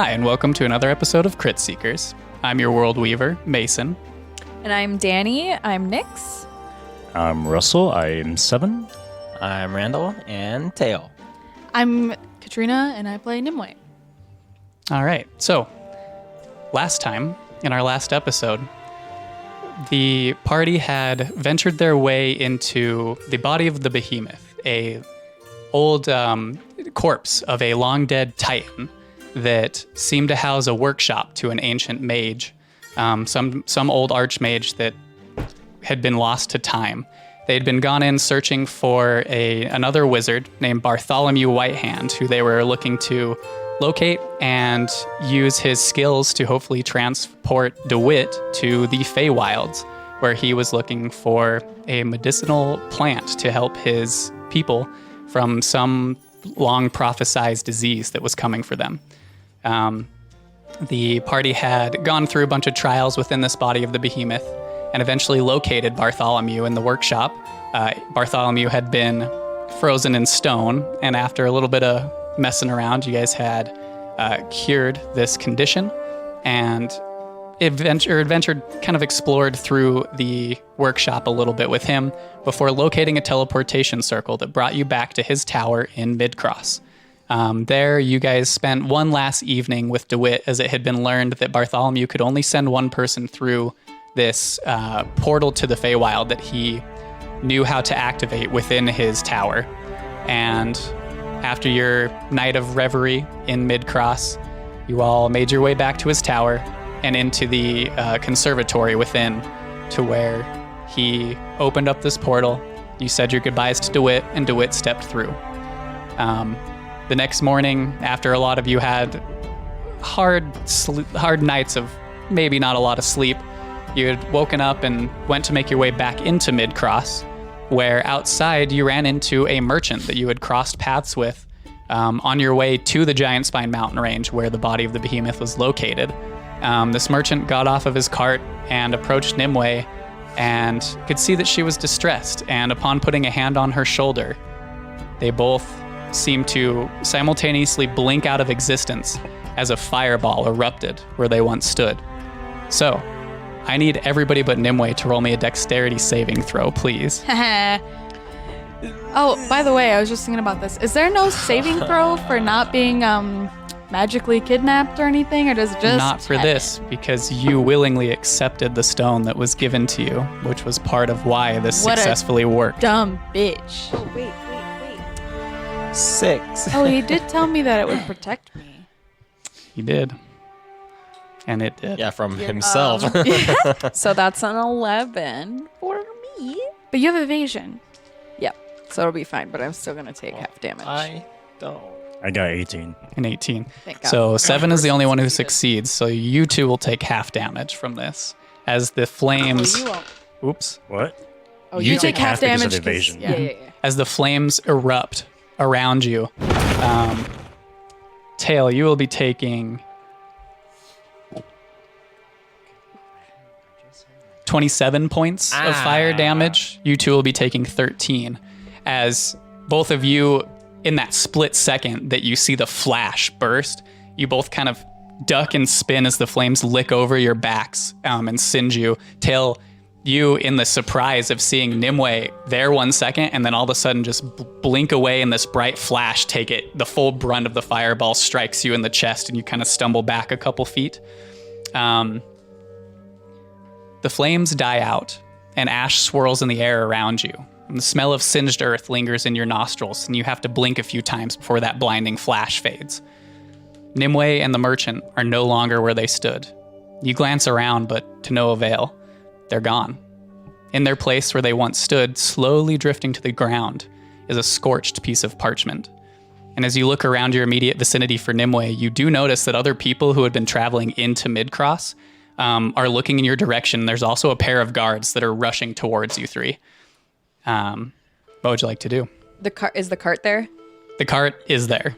Hi, and welcome to another episode of Crit Seekers. I'm your World Weaver, Mason. And I'm Danny. I'm Nyx. I'm Russell. I'm 7. I'm Randall and Tail. I'm Katrina, and I play Nimueh. All right, so last time, in our last episode, the party had ventured their way into the body of the behemoth, a old corpse of a long-dead titan that seemed to house a workshop to an ancient mage, some old archmage that had been lost to time. They had been gone in searching for another wizard named Bartholomew Whitehand, who they were looking to locate and use his skills to hopefully transport DeWitt to the Feywilds, where he was looking for a medicinal plant to help his people from some long prophesized disease that was coming for them. The party had gone through a bunch of trials within this body of the behemoth and eventually located Bartholomew in the workshop. Bartholomew had been frozen in stone, and after a little bit of messing around, you guys had cured this condition and adventured, kind of explored through the workshop a little bit with him before locating a teleportation circle that brought you back to his tower in Midcross. There, you guys spent one last evening with DeWitt, as it had been learned that Bartholomew could only send one person through this portal to the Feywild that he knew how to activate within his tower. And after your night of reverie in Midcross, you all made your way back to his tower and into the conservatory within, to where he opened up this portal. You said your goodbyes to DeWitt, and DeWitt stepped through. The next morning, after a lot of you had hard nights of maybe not a lot of sleep, you had woken up and went to make your way back into Midcross, where outside you ran into a merchant that you had crossed paths with on your way to the Giant Spine mountain range where the body of the behemoth was located. This merchant got off of his cart and approached Nimueh and could see that she was distressed, and upon putting a hand on her shoulder, they both seemed to simultaneously blink out of existence as a fireball erupted where they once stood. So, I need everybody but Nimueh to roll me a dexterity saving throw, please. Oh, by the way, I was just thinking about this. Is there no saving throw for not being magically kidnapped or anything, or does it just Not for this, because you willingly accepted the stone that was given to you, which was part of why this successfully worked. Dumb bitch. Oh, wait. 6. Oh, he did tell me that it would protect me. He did. And it did. Yeah, from himself. So that's an 11 for me. But you have evasion. Yep. So it'll be fine, but I'm still going to take half damage. I don't. I got 18. An 18. Thank God. So 7 is the only one who succeeds. So you two will take half damage from this as the flames. Oh, you won't. Oops. What? Oh, You you take half because of 'cause- evasion. Yeah. As the flames erupt around you, Tail, you will be taking 27 points of fire damage. You two will be taking 13, as both of you, in that split second that you see the flash burst, you both kind of duck and spin as the flames lick over your backs and singe you. Tail, you, in the surprise of seeing Nimueh there 1 second, and then all of a sudden just blink away in this bright flash, take it, the full brunt of the fireball strikes you in the chest, and you kind of stumble back a couple feet. The flames die out, and ash swirls in the air around you. And the smell of singed earth lingers in your nostrils, and you have to blink a few times before that blinding flash fades. Nimueh and the merchant are no longer where they stood. You glance around, but to no avail. They're gone. In their place where they once stood, slowly drifting to the ground, is a scorched piece of parchment. And as you look around your immediate vicinity for Nimueh, you do notice that other people who had been traveling into Midcross are looking in your direction. There's also a pair of guards that are rushing towards you three. What would you like to do? Is the cart there? The cart is there.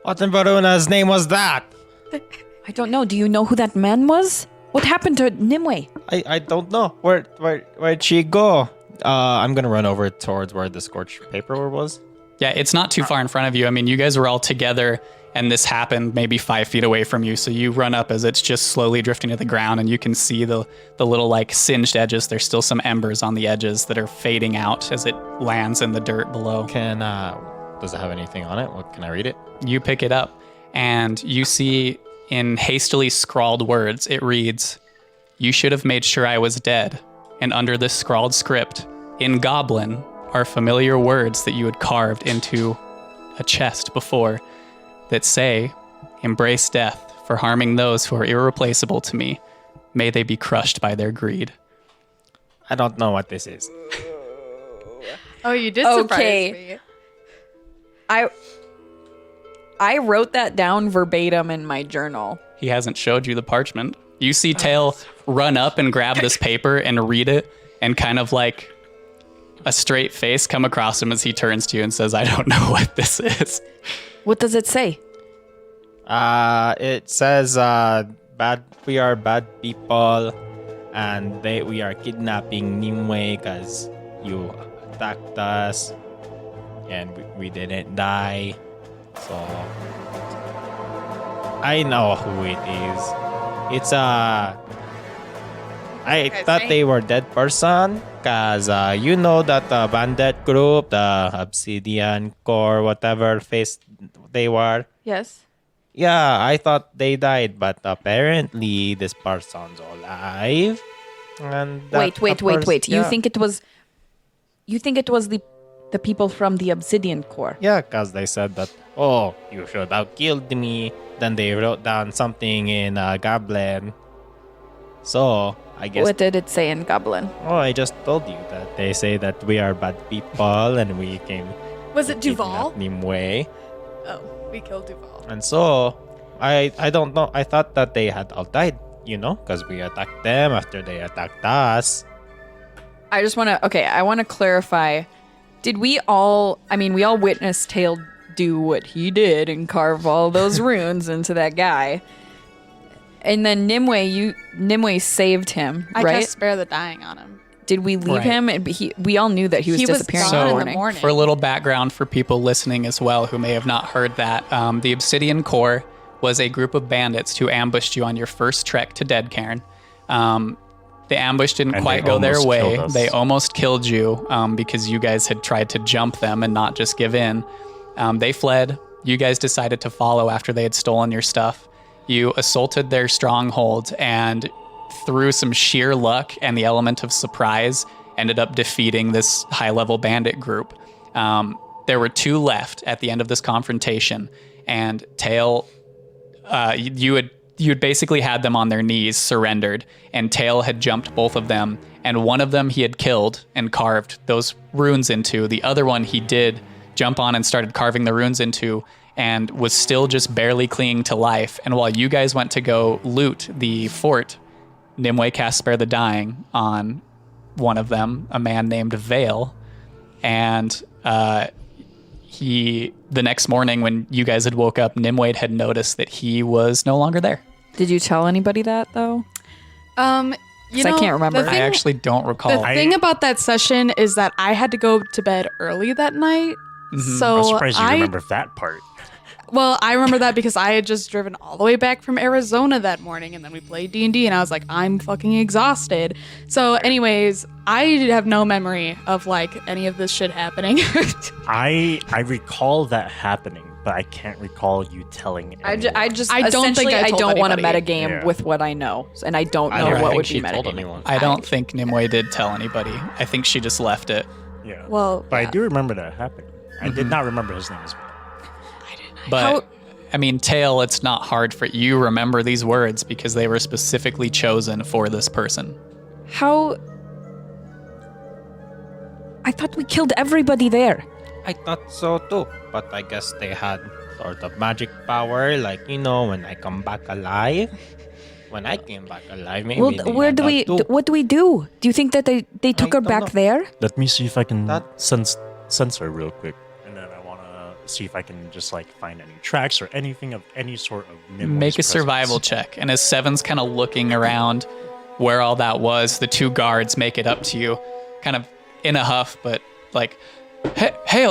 What in Varuna's name was that? I don't know. Do you know who that man was? What happened to Nimueh? I don't know. Where'd she go? I'm gonna run over towards where the scorched paper was. Yeah, it's not too far in front of you. I mean, you guys were all together And this happened maybe 5 feet away from you. So you run up as it's just slowly drifting to the ground, and you can see the little like singed edges. There's still some embers on the edges that are fading out as it lands in the dirt below. Does it have anything on it? What can I read it? You pick it up, and you see in hastily scrawled words, it reads, "You should have made sure I was dead." And under this scrawled script, in Goblin, are familiar words that you had carved into a chest before that say, "Embrace death for harming those who are irreplaceable to me. May they be crushed by their greed." I don't know what this is. Oh, you did Okay. surprise me. I wrote that down verbatim in my journal. He hasn't showed you the parchment. You see Tail run up and grab this paper and read it, and kind of like a straight face come across him as he turns to you and says, "I don't know what this is." What does it say? It says we are bad people, and we are kidnapping Nimueh because you attacked us, and we didn't die. So I know who it is. It's I thought they were dead person, cause you know that bandit group, the Obsidian Core, whatever face they were. Yes. Yeah, I thought they died, but apparently this person's alive. And Wait. Yeah. You think it was the people from the Obsidian Core? Yeah, because they said that, oh, you should have killed me. Then they wrote down something in Goblin. So, I guess... What did it say in Goblin? Oh, I just told you that they say that we are bad people and we came... Was it kidnap Duval? Nimueh. Oh, we killed Duval. And so, I don't know. I thought that they had all died, because we attacked them after they attacked us. I want to clarify. Did we all witnessed Tail do what he did and carve all those runes into that guy. And then Nimueh saved him, I right? cast Spare the Dying on him. Did we leave Right. him? And we all knew that he was disappearing gone in in the the morning. morning. For a little background for people listening as well who may have not heard that, the Obsidian Core was a group of bandits who ambushed you on your first trek to Deadcairn. The ambush didn't And quite they go their almost way. killed us. They almost killed you because you guys had tried to jump them and not just give in. They fled. You guys decided to follow after they had stolen your stuff. You assaulted their stronghold and through some sheer luck and the element of surprise ended up defeating this high-level bandit group. There were two left at the end of this confrontation, and Tail, you had basically had them on their knees, surrendered, and Tail had jumped both of them, and one of them he had killed and carved those runes into. The other one he did jump on and started carving the runes into and was still just barely clinging to life. And while you guys went to go loot the fort, Nimueh cast Spare the Dying on one of them, a man named Vale, and the next morning when you guys had woke up, Nimueh had noticed that he was no longer there. Did you tell anybody that though? I can't remember. I actually don't recall. The thing about that session is that I had to go to bed early that night. So I'm surprised you remember that part. Well, I remember that because I had just driven all the way back from Arizona that morning, and then we played D&D, and I was like, I'm fucking exhausted. So anyways, I have no memory of like any of this shit happening. I recall that happening, but I can't recall you telling anyone. I don't think essentially, I I told don't want to anybody. metagame Yeah. with what I know, and I don't know don't what think would she be told metagaming. anyone. I don't think Nimueh did tell anybody. I think she just left it. Yeah. Well, but I do remember that happening. I did not remember his name as well. But How- I mean, Tail, it's not hard for you remember these words because they were specifically chosen for this person. How? I thought we killed everybody there. I thought so too, but I guess they had sort of magic power, like when I come back alive. When I came back alive, maybe. Well, they where had do that we? too. What do we do? Do you think that they took her don't back know. there? Let me see if I can That- sense her real quick. And then I want to see if I can just find any tracks or anything of any sort of Nimueh's Make a presence. survival check. And as Seven's kind of looking around where all that was, the two guards make it up to you, kind of in a huff, but like, hey,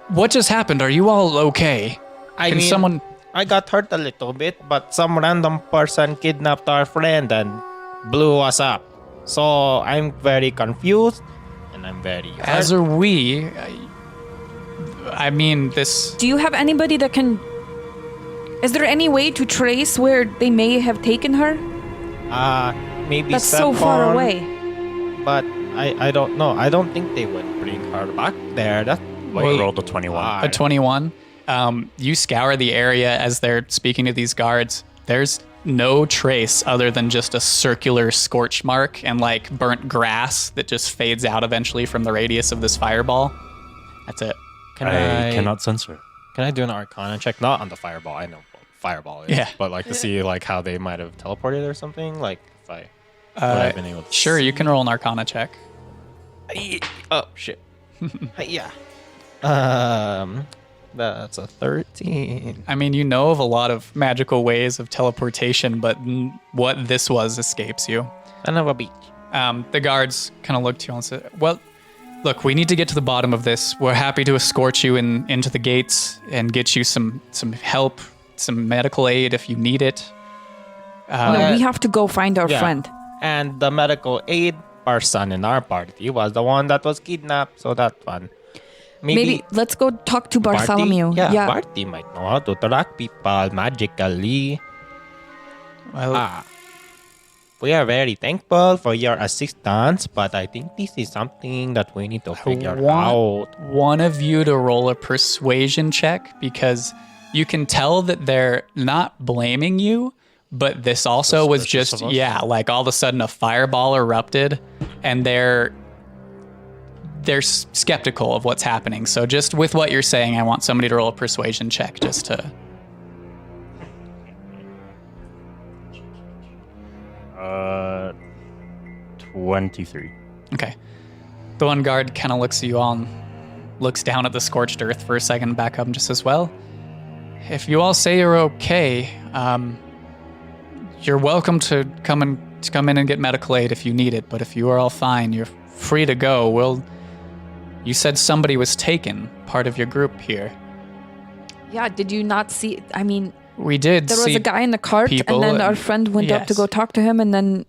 what just happened? Are you all okay? I Can mean, someone? I got hurt a little bit, but some random person kidnapped our friend and blew us up. So I'm very confused and I'm very hurt. As are we. I mean, this. Do you have anybody that can? Is there any way to trace where they may have taken her? Maybe That's so far Sepon, away. But I don't know. I don't think they would bring her back there. That's way Rolled a 21. high. A 21. You scour the area as they're speaking to these guards. There's no trace other than just a circular scorch mark and like burnt grass that just fades out eventually from the radius of this fireball. That's it. I cannot censor. Can I do an Arcana check? Not on the fireball. I know what fireball is. Yeah. But like to see like how they might have teleported or something. Like if I would have been able to. Sure, you can roll an Arcana check. Oh shit. Yeah. That's a 13. I mean, you know of a lot of magical ways of teleportation, but what this was escapes you. Son of a beach. The guards kind of look to you and say, well, look, we need to get to the bottom of this. We're happy to escort you into the gates and get you some help, some medical aid if you need it. No, we have to go find our friend. And the medical aid person in our party was the one that was kidnapped, so that's fun. Maybe let's go talk to Bartholomew. Barty? Yeah, Barty might know how to track people magically. Well, We are very thankful for your assistance, but I think this is something that we need to figure out. one of you to roll a persuasion check because you can tell that they're not blaming you, but this also was Suspicious just, of us? like all of a sudden a fireball erupted and they're skeptical of what's happening. So just with what you're saying, I want somebody to roll a persuasion check just to... 23. Okay. The one guard kind of looks at you all and looks down at the scorched earth for a second, back up and just says, well, if you all say you're okay, you're welcome to come in and get medical aid if you need it. But if you are all fine, you're free to go. You said somebody was taken, part of your group here. Yeah, did you not see? I mean, We did there was see a guy in the cart, people and then our and- friend went up to yes. go talk to him, and then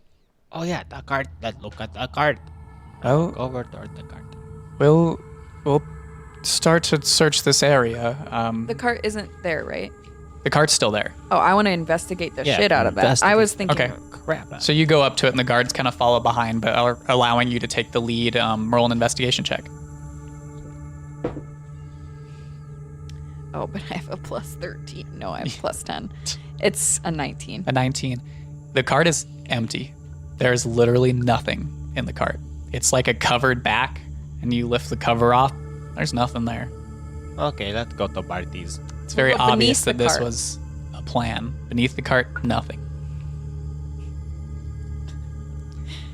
Oh yeah, the cart. Look at the cart. Oh, Go over toward the cart. we'll start to search this area. the cart isn't there, right? The cart's still there. Oh, I want to investigate the Yeah, shit out of that. I was thinking, Okay. Crap. So you go up to it and the guards kind of follow behind, but are allowing you to take the lead. Roll an investigation check. oh, but I have a plus 13. No, I have plus 10. It's a 19. A 19. The cart is empty. There's literally nothing in the cart. It's like a covered back, and you lift the cover off. There's nothing there. Okay, let's go to Barty's. It's very What about obvious beneath that the this cart? was a plan. Beneath the cart, nothing.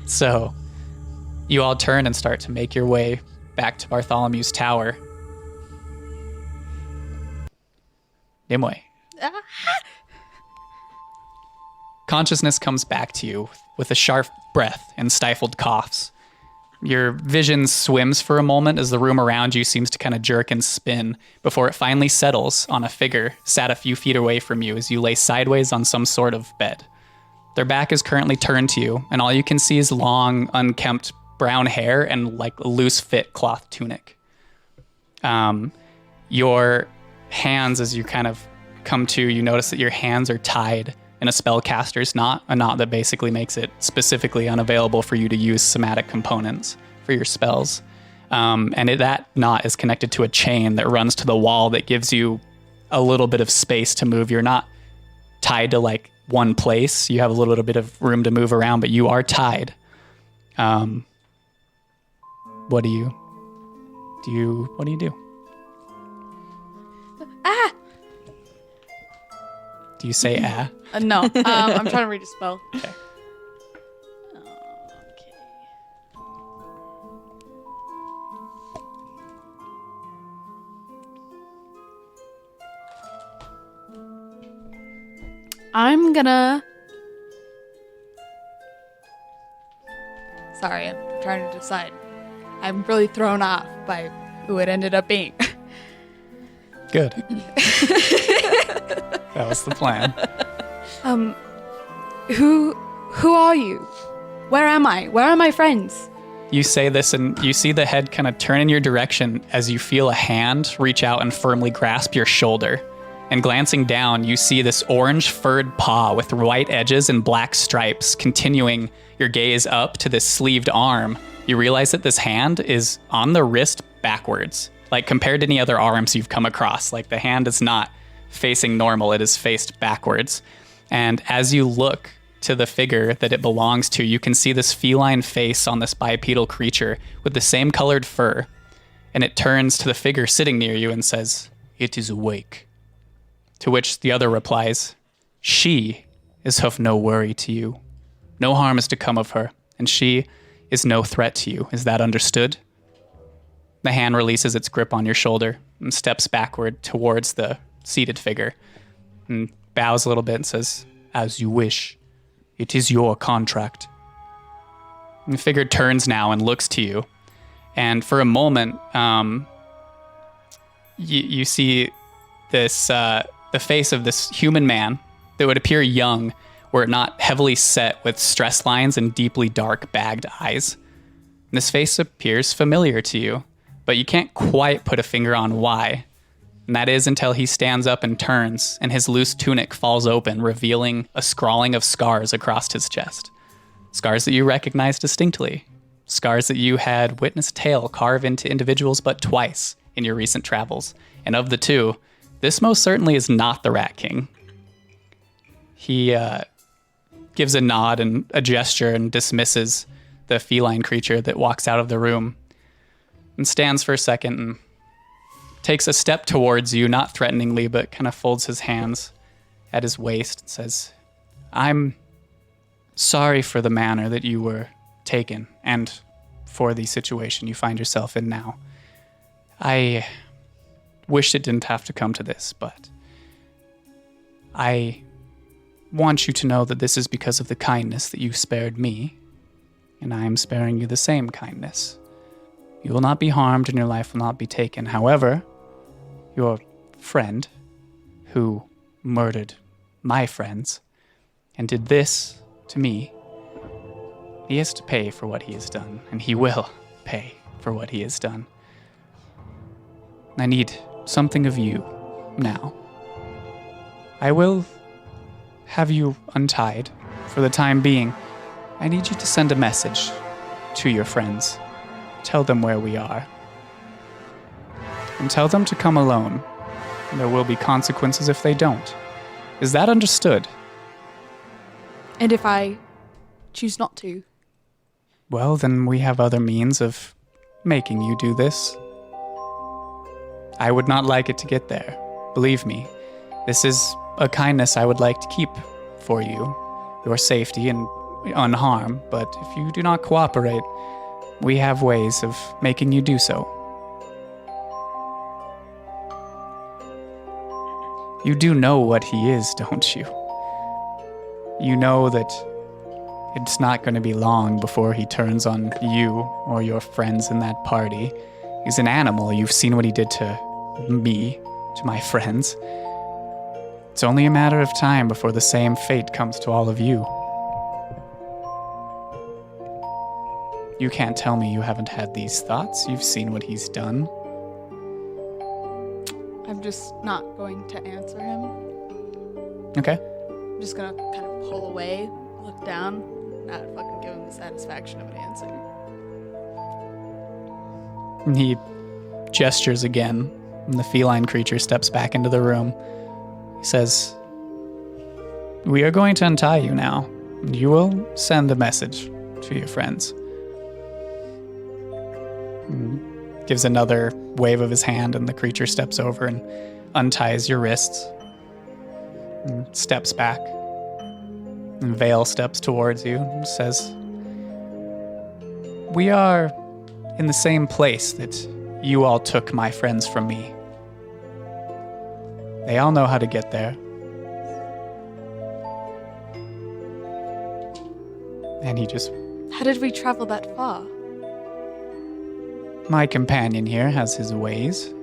So, you all turn and start to make your way back to Bartholomew's tower. Nimueh. Consciousness comes back to you with a sharp breath and stifled coughs. Your vision swims for a moment as the room around you seems to kind of jerk and spin before it finally settles on a figure sat a few feet away from you as you lay sideways on some sort of bed. Their back is currently turned to you, and all you can see is long, unkempt brown hair and like a loose fit cloth tunic. Your hands, as you kind of come to, you notice that your hands are tied in a spellcaster's knot, a knot that basically makes it specifically unavailable for you to use somatic components for your spells. That knot is connected to a chain that runs to the wall that gives you a little bit of space to move. You're not tied to like one place. You have a little bit of room to move around, but you are tied. What do you do? Do you say ah? No, I'm trying to read a spell. Okay. I'm gonna. Sorry, I'm trying to decide. I'm really thrown off by who it ended up being. good. That was the plan. Who are you? Where am I? Where are my friends? You say this, and you see the head kind of turn in your direction as you feel a hand reach out and firmly grasp your shoulder. And glancing down, you see this orange furred paw with white edges and black stripes. Continuing your gaze up to this sleeved arm, you realize that this hand is on the wrist backwards. Like compared to any other arms you've come across. Like the hand is not facing normal, it is faced backwards. And as you look to the figure that it belongs to, you can see this feline face on this bipedal creature with the same colored fur. And it turns to the figure sitting near you and says, "It is awake." To which the other replies, "She is of no worry to you. No harm is to come of her, and she is no threat to you. Is that understood?" The hand releases its grip on your shoulder and steps backward towards the seated figure and bows a little bit and says, "As you wish. It is your contract." And the figure turns now and looks to you. And for a moment, you see this the face of this human man that would appear young were it not heavily set with stress lines and deeply dark bagged eyes. And this face appears familiar to you, but you can't quite put a finger on why. And that is until he stands up and turns, and his loose tunic falls open, revealing a scrawling of scars across his chest. Scars that you recognize distinctly. Scars that you had witnessed Tail carve into individuals but twice in your recent travels. And of the two, this most certainly is not the Rat King. He gives a nod and a gesture and dismisses the feline creature that walks out of the room and stands for a second and takes a step towards you, not threateningly, but kind of folds his hands at his waist and says, "I'm sorry for the manner that you were taken and for the situation you find yourself in now. I wish it didn't have to come to this, but I want you to know that this is because of the kindness that you spared me, and I am sparing you the same kindness. You will not be harmed and your life will not be taken. However, your friend, who murdered my friends and did this to me, he has to pay for what he has done, and he will pay for what he has done. I need something of you now. I will have you untied for the time being. I need you to send a message to your friends. Tell them where we are. And tell them to come alone. There will be consequences if they don't. Is that understood?" And if I choose not to? Well, then we have other means of making you do this. I would not like it to get there. Believe me, this is a kindness I would like to keep for you, your safety and unharm, but if you do not cooperate, we have ways of making you do so. You do know what he is, don't you? You know that it's not going to be long before he turns on you or your friends in that party. He's an animal. You've seen what he did to me, to my friends. It's only a matter of time before the same fate comes to all of you. You can't tell me you haven't had these thoughts. You've seen what he's done. I'm just not going to answer him. Okay. I'm just gonna kind of pull away, look down, not fucking give him the satisfaction of an answer. And he gestures again, and the feline creature steps back into the room. He says, "We are going to untie you now. You will send a message to your friends." And gives another wave of his hand, and the creature steps over and unties your wrists and steps back. And Vale steps towards you and says, "We are in the same place that you all took my friends from me. They all know how to get there." And he just, How did we travel that far? "My companion here has his ways.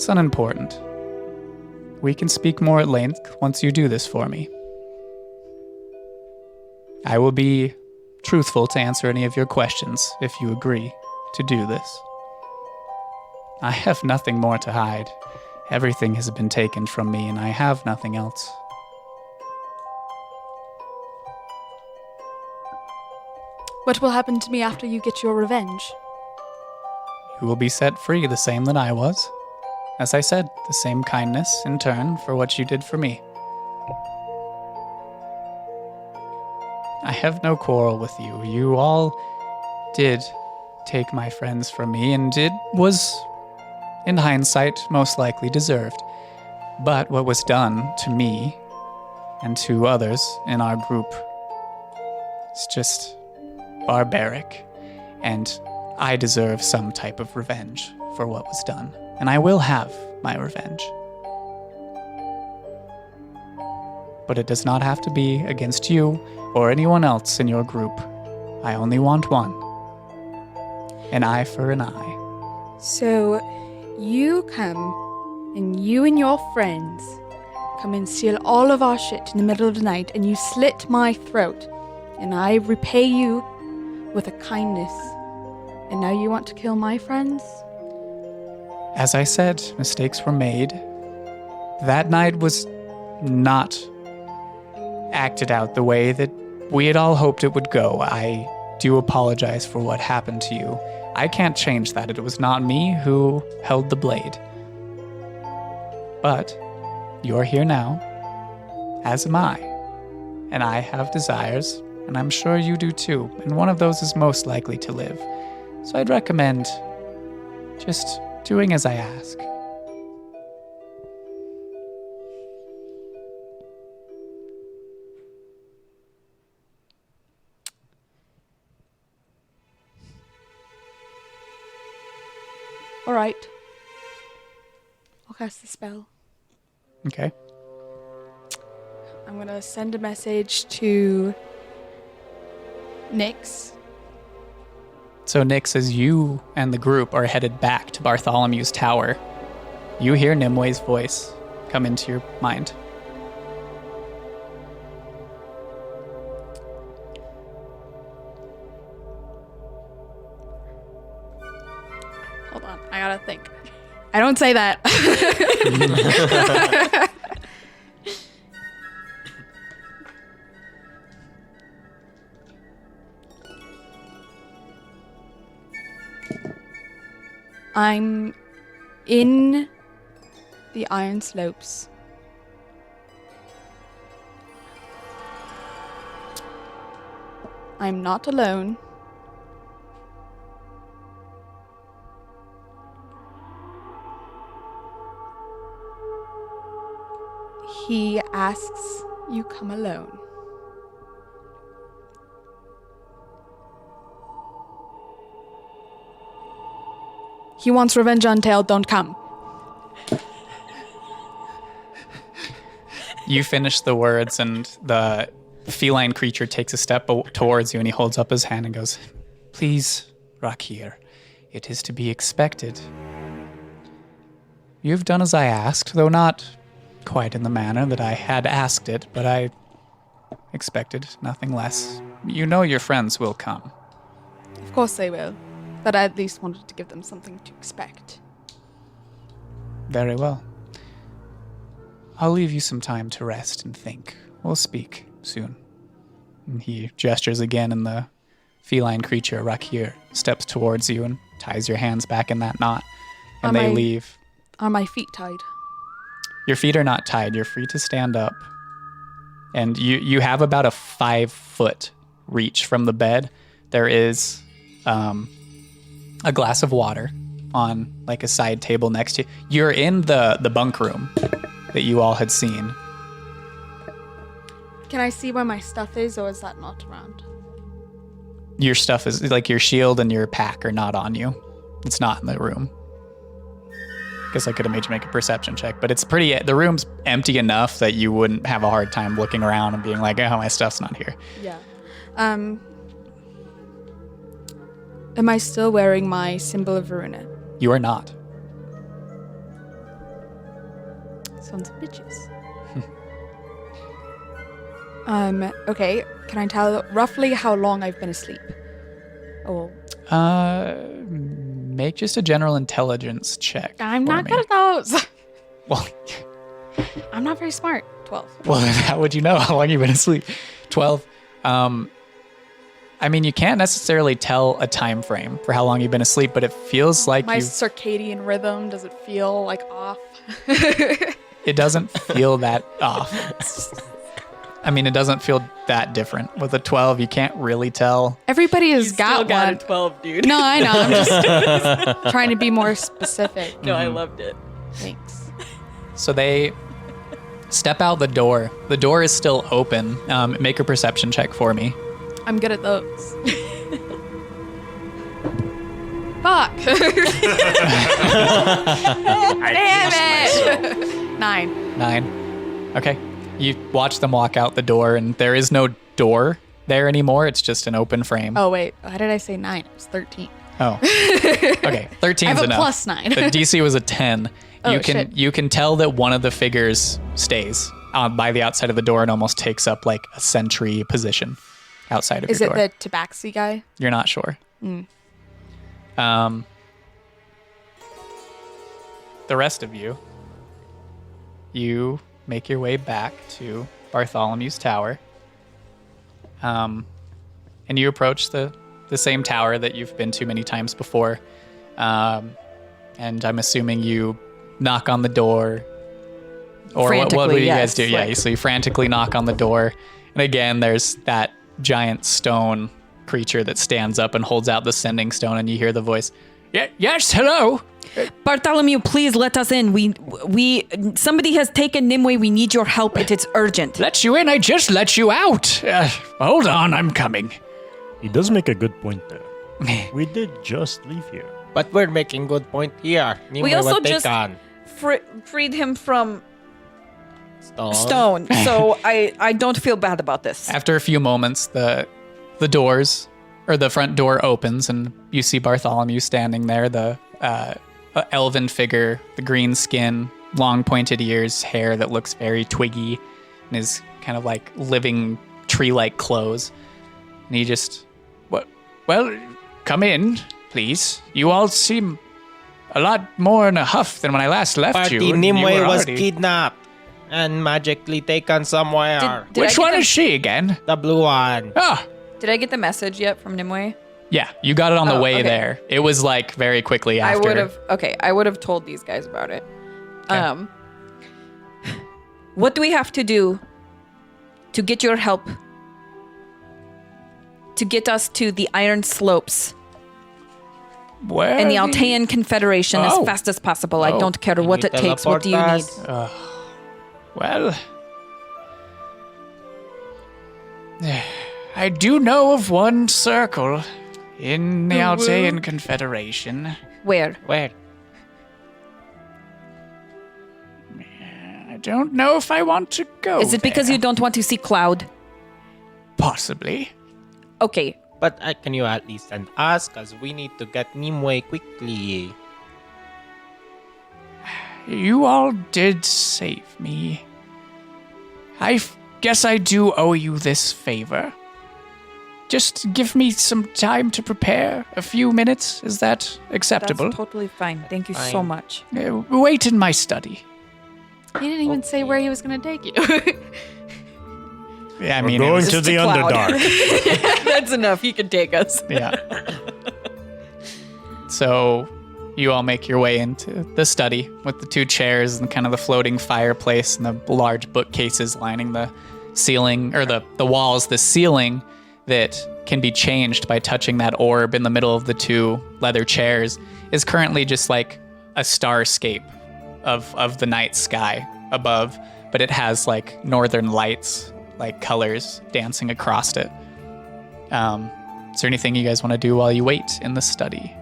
It's unimportant. We can speak more at length once you do this for me. I will be truthful to answer any of your questions if you agree to do this. I have nothing more to hide. Everything has been taken from me, and I have nothing else. What will happen to me after you get your revenge? You will be set free the same that I was. As I said, the same kindness in turn for what you did for me. I have no quarrel with you. You all did take my friends from me, and it was, in hindsight, most likely deserved. But what was done to me and to others in our group is just barbaric, and I deserve some type of revenge for what was done, and I will have my revenge. But it does not have to be against you or anyone else in your group. I only want one. An eye for an eye. So, you come, and you and your friends come and steal all of our shit in the middle of the night, and you slit my throat, and I repay you with a kindness. And now you want to kill my friends? As I said, mistakes were made. That night was not acted out the way that we had all hoped it would go. I do apologize for what happened to you. I can't change that. It was not me who held the blade. But you're here now, as am I. And I have desires, and I'm sure you do too. And one of those is most likely to live. So I'd recommend just doing as I ask. All right. I'll cast the spell. Okay. I'm going to send a message to Nyx. So Nyx, as you and the group are headed back to Bartholomew's tower, you hear Nimueh's voice come into your mind. Hold on, I gotta think. I don't say that. I'm in the Iron Slopes. I'm not alone. He asks you come alone. He wants revenge on Tail, don't come. You finish the words, and the feline creature takes a step towards you, and he holds up his hand and goes, "Please, Rakir, it is to be expected. You've done as I asked, though not quite in the manner that I had asked it, but I expected nothing less. You know your friends will come." Of course they will. But I at least wanted to give them something to expect. Very well. I'll leave you some time to rest and think. We'll speak soon. And he gestures again, and the feline creature, Rakir, steps towards you and ties your hands back in that knot. And they leave. Are my feet tied? Your feet are not tied. You're free to stand up. And you have about a 5-foot reach from the bed. There is a glass of water on like a side table next to you. You're in the bunk room that you all had seen. Can I see where my stuff is, or is that not around? Your stuff is like your shield and your pack are not on you. It's not in the room. Guess I could have made you make a perception check, but it's the room's empty enough that you wouldn't have a hard time looking around and being like, oh, my stuff's not here. Yeah. Am I still wearing my symbol of Varuna? You are not. Sons of bitches. Okay. Can I tell roughly how long I've been asleep? Oh, Make just a general intelligence check. I'm for not me. good at those. Well, I'm not very smart. 12. well, how would you know how long you've been asleep? 12. I mean, you can't necessarily tell a time frame for how long you've been asleep, but it feels like My you. circadian rhythm, does it feel like off? It doesn't feel that off. I mean, it doesn't feel that different. With a 12, you can't really tell. Everybody has got one. 12, dude. No, I know. I'm just trying to be more specific. No, I loved it. Thanks. So they step out the door. The door is still open. Make a perception check for me. I'm good at those. Fuck. Damn it. 9. 9. Okay. You watch them walk out the door, and there is no door there anymore. It's just an open frame. Oh, wait. Why did I say 9? It was 13. Oh. Okay. 13 I is have a enough. plus 9. The DC was a 10. Oh, you can tell that one of the figures stays by the outside of the door and almost takes up like a sentry position outside of Is your it door. the tabaxi guy? You're not sure. Mm. The rest of you make your way back to Bartholomew's Tower. And you approach the same tower that you've been to many times before. And I'm assuming you knock on the door. Or what do Frantically, you guys yes, do? Yeah, like- so you frantically knock on the door. And again, there's that giant stone creature that stands up and holds out the sending stone, and you hear the voice, yes, hello. Bartholomew, please let us in. We somebody has taken Nimueh. We need your help. It is urgent. Let you in, I just let you out. Hold on, I'm coming. He does make a good point there. We did just leave here. But we're making good point here. We Nimueh also was just taken. freed him from Stone. stone, so I don't feel bad about this. After a few moments, the doors, or the front door opens, and you see Bartholomew standing there, the elven figure, the green skin, long pointed ears, hair that looks very twiggy, and his kind of like living tree-like clothes. And he just, well, come in, please. You all seem a lot more in a huff than when I last left Party you. You Nimueh were was already- kidnapped and magically taken somewhere. Did Which I one get is she again? The blue one. Ah, Did I get the message yet from Nimueh? yeah, you got it on the Oh, way okay. there. It was like very quickly after. I would have told these guys about it. Okay. What do we have to do to get your help to get us to the Iron Slopes Where and the do you- Altean Confederation as Oh. fast as possible? I Oh. don't care Can what you it takes. What do you need? teleport us? Well, I do know of one circle in the Altean Confederation. Where? Where? I don't know if I want to go. Is it because there. you don't want to see Cloud? Possibly. Okay. But can you at least send us? Because we need to get Nimueh quickly. You all did save me. I guess I do owe you this favor. Just give me some time to prepare. A few minutes. Is that acceptable? That's totally fine. Thank you so Fine. much. Wait in my study. He didn't even say where he was going to take you. Yeah, I We're mean, it going was- to Just the to Cloud. Underdark. That's enough. He can take us. Yeah. So you all make your way into the study with the two chairs and kind of the floating fireplace and the large bookcases lining the ceiling, or the walls. The ceiling that can be changed by touching that orb in the middle of the two leather chairs is currently just like a starscape of the night sky above, but it has like northern lights, like colors dancing across it. Is there anything you guys want to do while you wait in the study?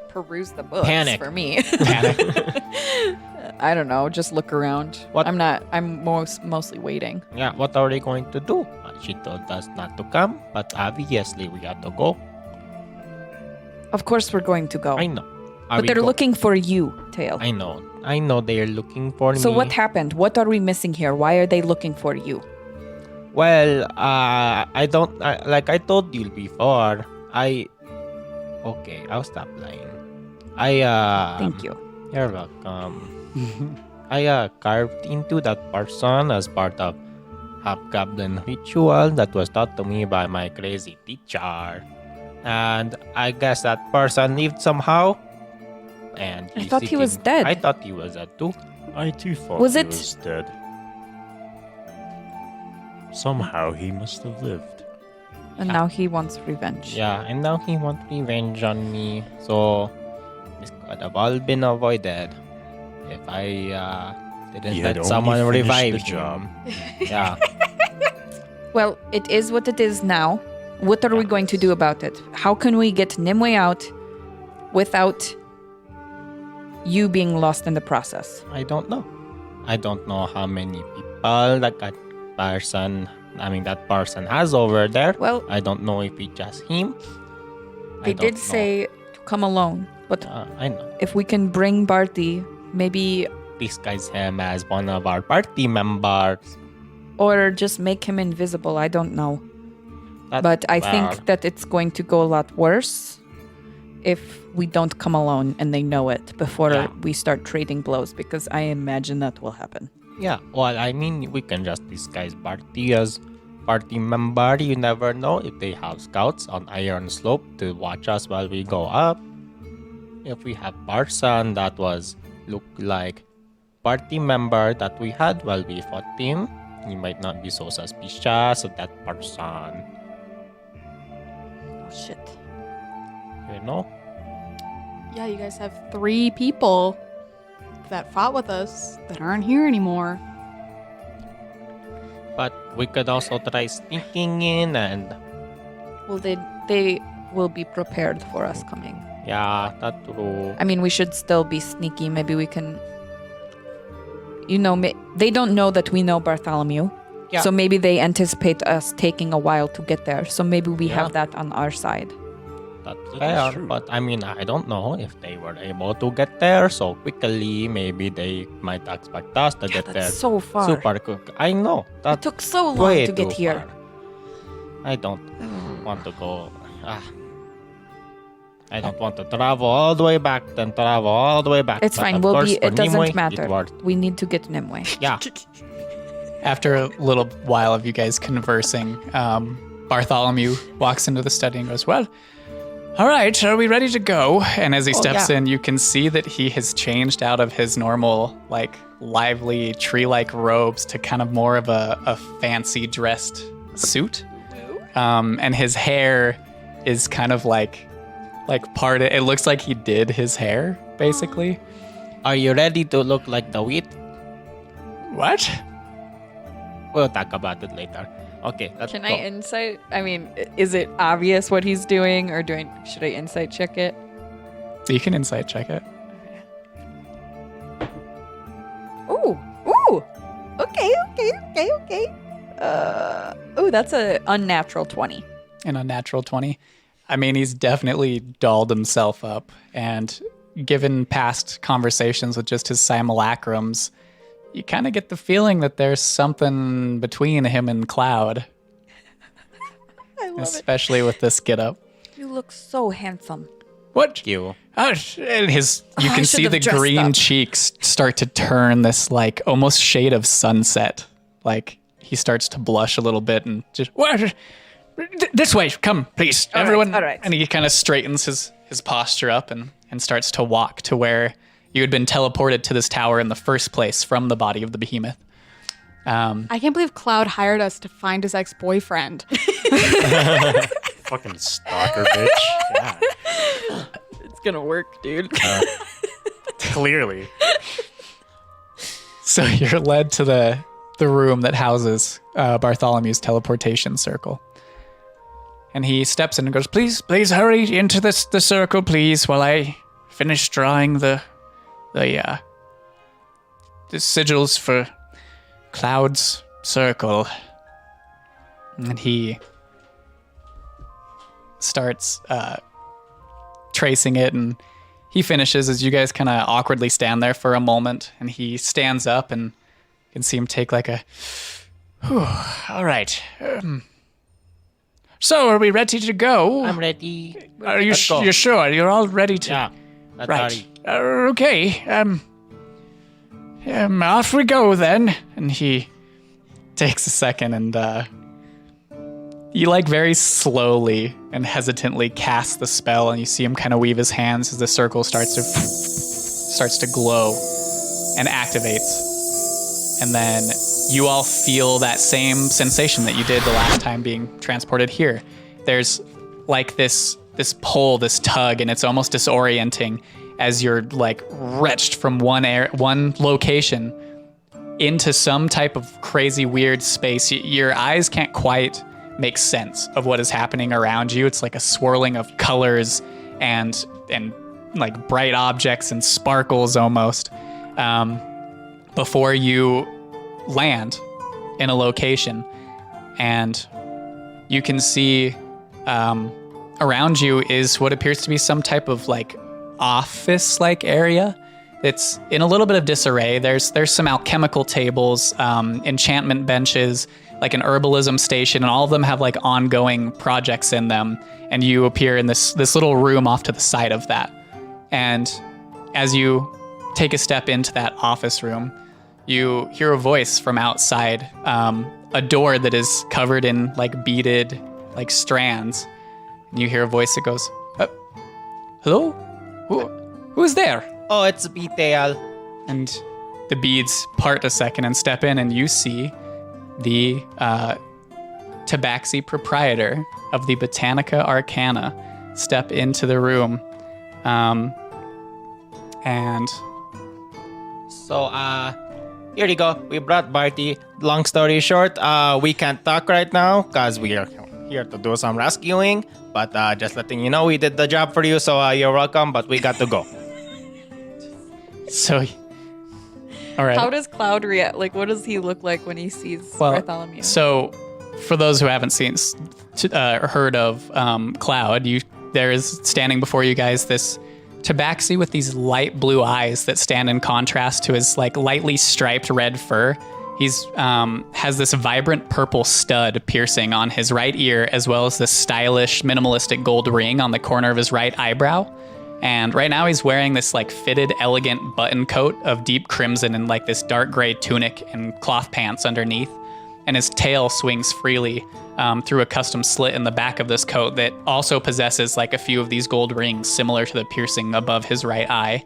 Peruse the books Panic. for me. Panic. I don't know. Just look around. What? I'm mostly waiting. Yeah, what are they going to do? She told us not to come, but obviously we have to go. Of course we're going to go. I know. Are but we they're go- looking for you, Tail. I know. I know they're looking for me. So what happened? What are we missing here? Why are they looking for you? Well, I don't like I told you before. Okay, I'll stop lying. Thank you. You're welcome. I carved into that person as part of hobgoblin ritual that was taught to me by my crazy teacher, and I guess that person lived somehow. And I thought he was dead. I thought he was dead too. I too thought Was he it- was dead. Somehow he must have lived. And now he wants revenge. Yeah, and now he wants revenge on me. So this could have all been avoided if I didn't He had let only someone finished revive the job. him. Yeah. Well, it is what it is now. What are we going to do about it? How can we get Nimueh out without you being lost in the process? I don't know. I don't know how many people that person has over there. Well, I don't know if it's just him. they did say to come alone, but I know. if we can bring Barty, maybe, Disguise him as one of our party members. or just make him invisible. I don't know. That- But I well, think that it's going to go a lot worse if we don't come alone and they know it before Yeah. we start trading blows, because I imagine that will happen. Yeah, well, I mean, we can just disguise Barty as party member. You never know if they have scouts on Iron Slope to watch us while we go up. If we have person that was look like party member that we had while we fought him, he might not be so suspicious of that person. Oh, shit. You know? Yeah, you guys have 3 people that fought with us that aren't here anymore. But we could also try sneaking in and Well, they will be prepared for us coming. yeah, that's true. I mean, we should still be sneaky. Maybe we can. They don't know that we know Bartholomew. Yeah. So maybe they anticipate us taking a while to get there. So maybe we Yeah. have that on our side. That's That is fair, true. but I mean, I don't know if they were able to get there so quickly. Maybe they might expect us to get there That's so far. super quick. I know It that took so long way to get too here. far. I don't want to go. I don't want to travel all the way back, then travel all the way back. It's But fine. of We'll course, be. for It doesn't Nimueh, matter. It worked. We need to get Nimueh. Yeah, After a little while of you guys conversing, Bartholomew walks into the study and goes, "Well, all right, are we ready to go?" And as he steps yeah. in, you can see that he has changed out of his normal, like, lively tree-like robes to kind of more of a fancy dressed suit. And his hair is kind of like parted. It looks like he did his hair, basically. are you ready to look like the wheat? What? We'll talk about it later. Okay, let's Can go. I insight? I mean, is it obvious what he's doing, or should I insight check it? So you can insight check it. Ooh. Okay. That's a unnatural 20. An unnatural 20. I mean, he's definitely dolled himself up. And given past conversations with just his simulacrums, you kind of get the feeling that there's something between him and Cloud. I love Especially with this getup. it. You look so handsome. What? You. And you I can should see have the dressed green up. cheeks start to turn this like almost shade of sunset. Like he starts to blush a little bit and just what? This way, come, please, All right, everyone. all right. And he kind of straightens his posture up and starts to walk to where you had been teleported to this tower in the first place from the body of the behemoth. I can't believe Cloud hired us to find his ex-boyfriend. Fucking stalker bitch. Yeah, It's gonna work, dude. clearly. So you're led to the room that houses Bartholomew's teleportation circle. And he steps in and goes, please hurry into the circle, please, while I finish drawing the sigils for Cloud's circle. And he starts tracing it, and he finishes as you guys kind of awkwardly stand there for a moment, and he stands up, and you can see him take like a, "Whew, all right. So are we ready to go? I'm ready. Are you Let's go. you're sure? You're all ready to? Yeah. That's Right. already- Okay. Off we go then. And he takes a second and he like very slowly and hesitantly casts the spell, and you see him kind of weave his hands as the circle starts to glow and activates. And then you all feel that same sensation that you did the last time being transported here. There's like this pull, this tug, and it's almost disorienting as you're like wretched from one location into some type of crazy weird space. Your eyes can't quite make sense of what is happening around you. It's like a swirling of colors and like bright objects and sparkles almost. Before you land in a location, and you can see around you is what appears to be some type of like office-like area. It's in a little bit of disarray. There's some alchemical tables, enchantment benches, like an herbalism station, and all of them have like ongoing projects in them. And you appear in this little room off to the side of that. And as you take a step into that office room, you hear a voice from outside, a door that is covered in like beaded like strands. And you hear a voice that goes, "Hello? Who's there?" Oh, it's Beetail. And the beads part a second and step in, and you see the Tabaxi proprietor of the Botanica Arcana step into the room. And So, here you go. We brought Barty. Long story short, we can't talk right now because we are here to do some rescuing. But just letting you know, we did the job for you, so you're welcome. But we got to go. so, all right. How does Cloud react? Like, what does he look like when he sees Bartholomew? So, for those who haven't heard of Cloud, there is standing before you guys this Tabaxi with these light blue eyes that stand in contrast to his like lightly striped red fur. He's has this vibrant purple stud piercing on his right ear, as well as this stylish minimalistic gold ring on the corner of his right eyebrow. And right now he's wearing this like fitted, elegant button coat of deep crimson and like this dark gray tunic and cloth pants underneath. And his tail swings freely through a custom slit in the back of this coat that also possesses like a few of these gold rings similar to the piercing above his right eye.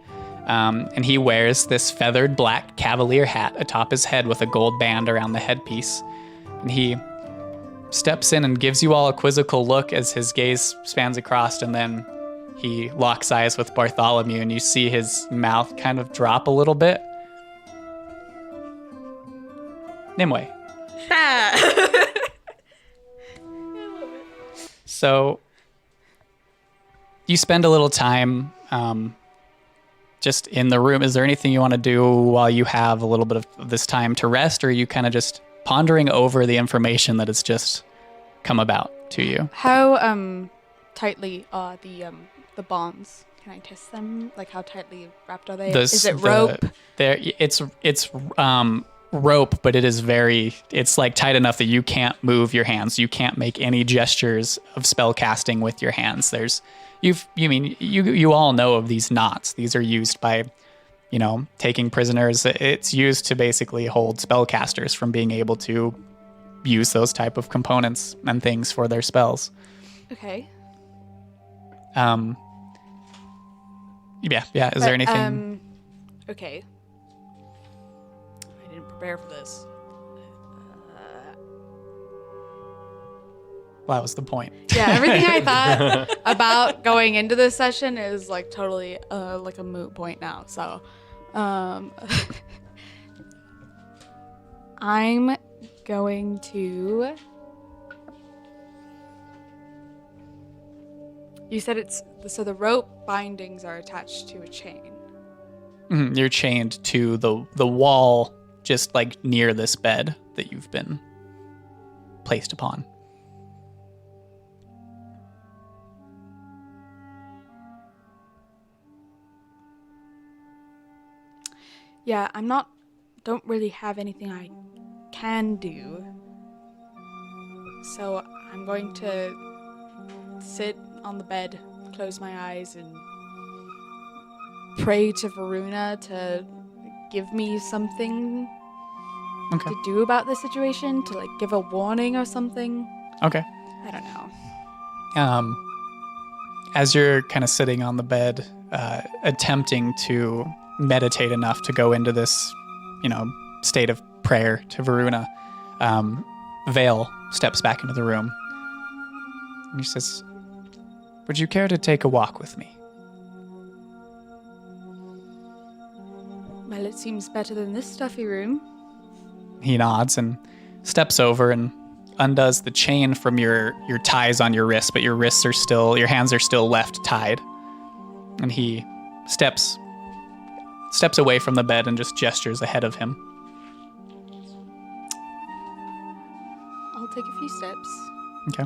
And he wears this feathered black cavalier hat atop his head with a gold band around the headpiece. And he steps in and gives you all a quizzical look as his gaze spans across, and then he locks eyes with Bartholomew, and you see his mouth kind of drop a little bit. Nimueh. So you spend a little time just in the room. Is there anything you want to do while you have a little bit of this time to rest, or are you kind of just pondering over the information that has just come about to you? How tightly are the bonds? Can I test them? Like, how tightly wrapped are they? Is it rope? It's rope, but it's like tight enough that you can't move your hands. You can't make any gestures of spell casting with your hands. You all know of these knots. These are used by, taking prisoners. It's used to basically hold spellcasters from being able to use those type of components and things for their spells. Okay. Yeah. Is there anything? Okay. I didn't prepare for this. Well, that was the point. Yeah, everything I thought about going into this session is like totally like a moot point now. So, I'm going to. You said the rope bindings are attached to a chain. Mhm, you're chained to the wall just like near this bed that you've been placed upon. Yeah, don't really have anything I can do. So I'm going to sit on the bed, close my eyes, and pray to Varuna to give me something Okay. to do about the situation, to like give a warning or something. Okay. I don't know. As you're kind of sitting on the bed, attempting to meditate enough to go into this, state of prayer to Varuna, Vale steps back into the room. And he says, "Would you care to take a walk with me?" Well, it seems better than this stuffy room. He nods and steps over and undoes the chain from your ties on your wrists, but your hands are still left tied. And he steps away from the bed and just gestures ahead of him. I'll take a few steps. Okay.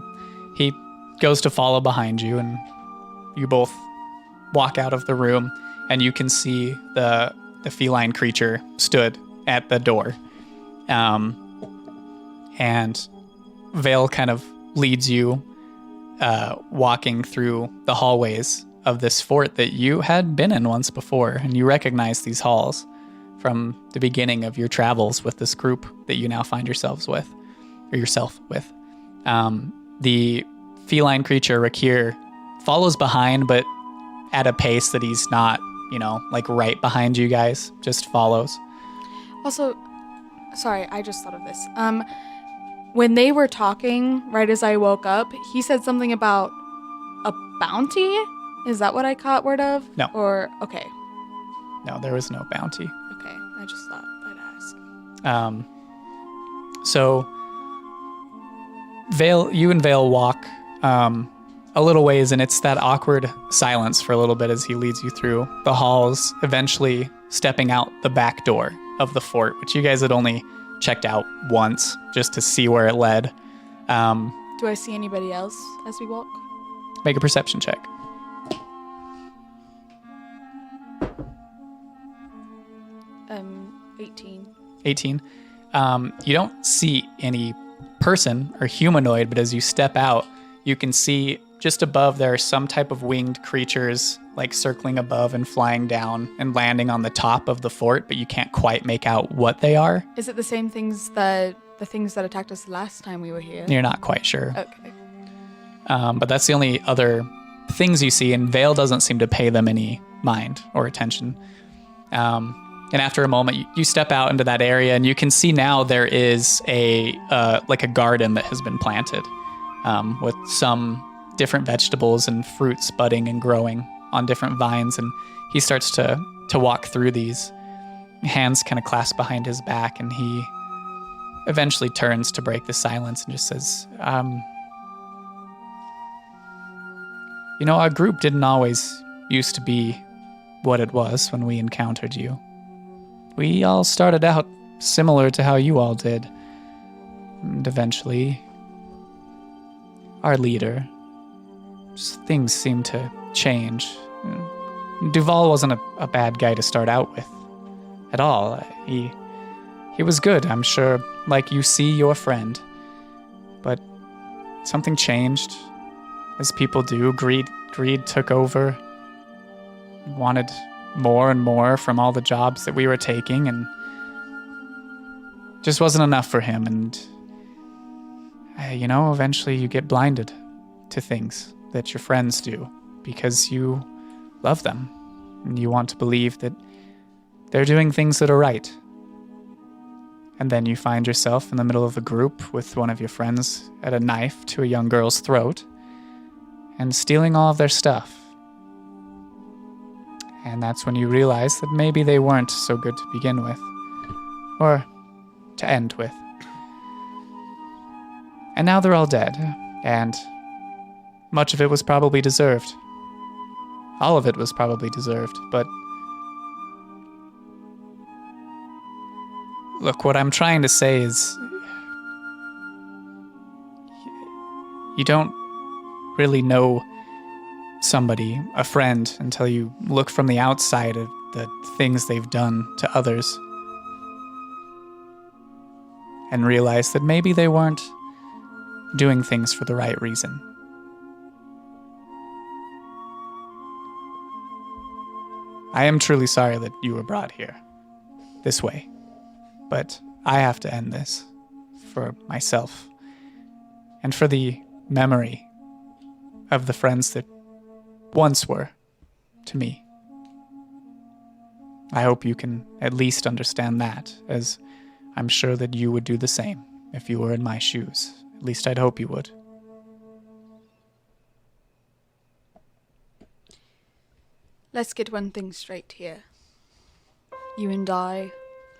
He goes to follow behind you, and you both walk out of the room, and you can see the feline creature stood at the door. And Vale kind of leads you walking through the hallways of this fort that you had been in once before, and you recognize these halls from the beginning of your travels with this group that you now find yourself with. The feline creature, Rakir, follows behind, but at a pace that he's not, right behind you guys, just follows. Also, sorry, I just thought of this. When they were talking, right as I woke up, he said something about a bounty? Is that what I caught word of? No. Or, okay. No, there was no bounty. Okay, I just thought I'd ask. So you and Vale walk a little ways, and it's that awkward silence for a little bit as he leads you through the halls, eventually stepping out the back door of the fort, which you guys had only checked out once just to see where it led. Do I see anybody else as we walk? Make a perception check. 18. You don't see any person or humanoid, but as you step out, you can see just above there are some type of winged creatures like circling above and flying down and landing on the top of the fort, but you can't quite make out what they are. Is it the same things the things that attacked us last time we were here? You're not quite sure. Okay. But that's the only other things you see, and Vale doesn't seem to pay them any mind or attention. And after a moment, you step out into that area, and you can see now there is a garden that has been planted with some different vegetables and fruits budding and growing on different vines. And he starts to walk through these, hands kind of clasped behind his back, and he eventually turns to break the silence and just says, our group didn't always used to be what it was when we encountered you. We all started out similar to how you all did. And eventually, our leader, things seemed to change. Duval wasn't a bad guy to start out with at all. He was good, I'm sure, like you see your friend. But something changed, as people do. Greed took over, wanted more and more from all the jobs that we were taking, and just wasn't enough for him. And eventually you get blinded to things that your friends do because you love them and you want to believe that they're doing things that are right. And then you find yourself in the middle of a group with one of your friends at a knife to a young girl's throat and stealing all of their stuff. And that's when you realize that maybe they weren't so good to begin with, or to end with. And now they're all dead, and much of it was probably deserved. All of it was probably deserved, but look, what I'm trying to say is you don't really know somebody, a friend, until you look from the outside the things they've done to others and realize that maybe they weren't doing things for the right reason. I am truly sorry that you were brought here this way, but I have to end this for myself and for the memory of the friends that once were to me. I hope you can at least understand that, as I'm sure that you would do the same if you were in my shoes. At least I'd hope you would. Let's get one thing straight here. You and I,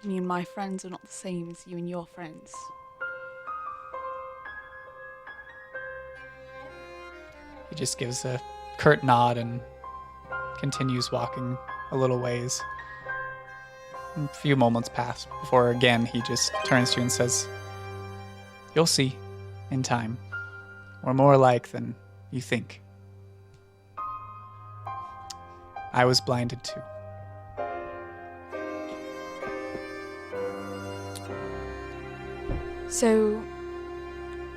me and my friends are not the same as you and your friends. He just gives a curt nod and continues walking a little ways. A few moments pass before again he just turns to you and says, "You'll see in time. We're more alike than you think. I was blinded too." So,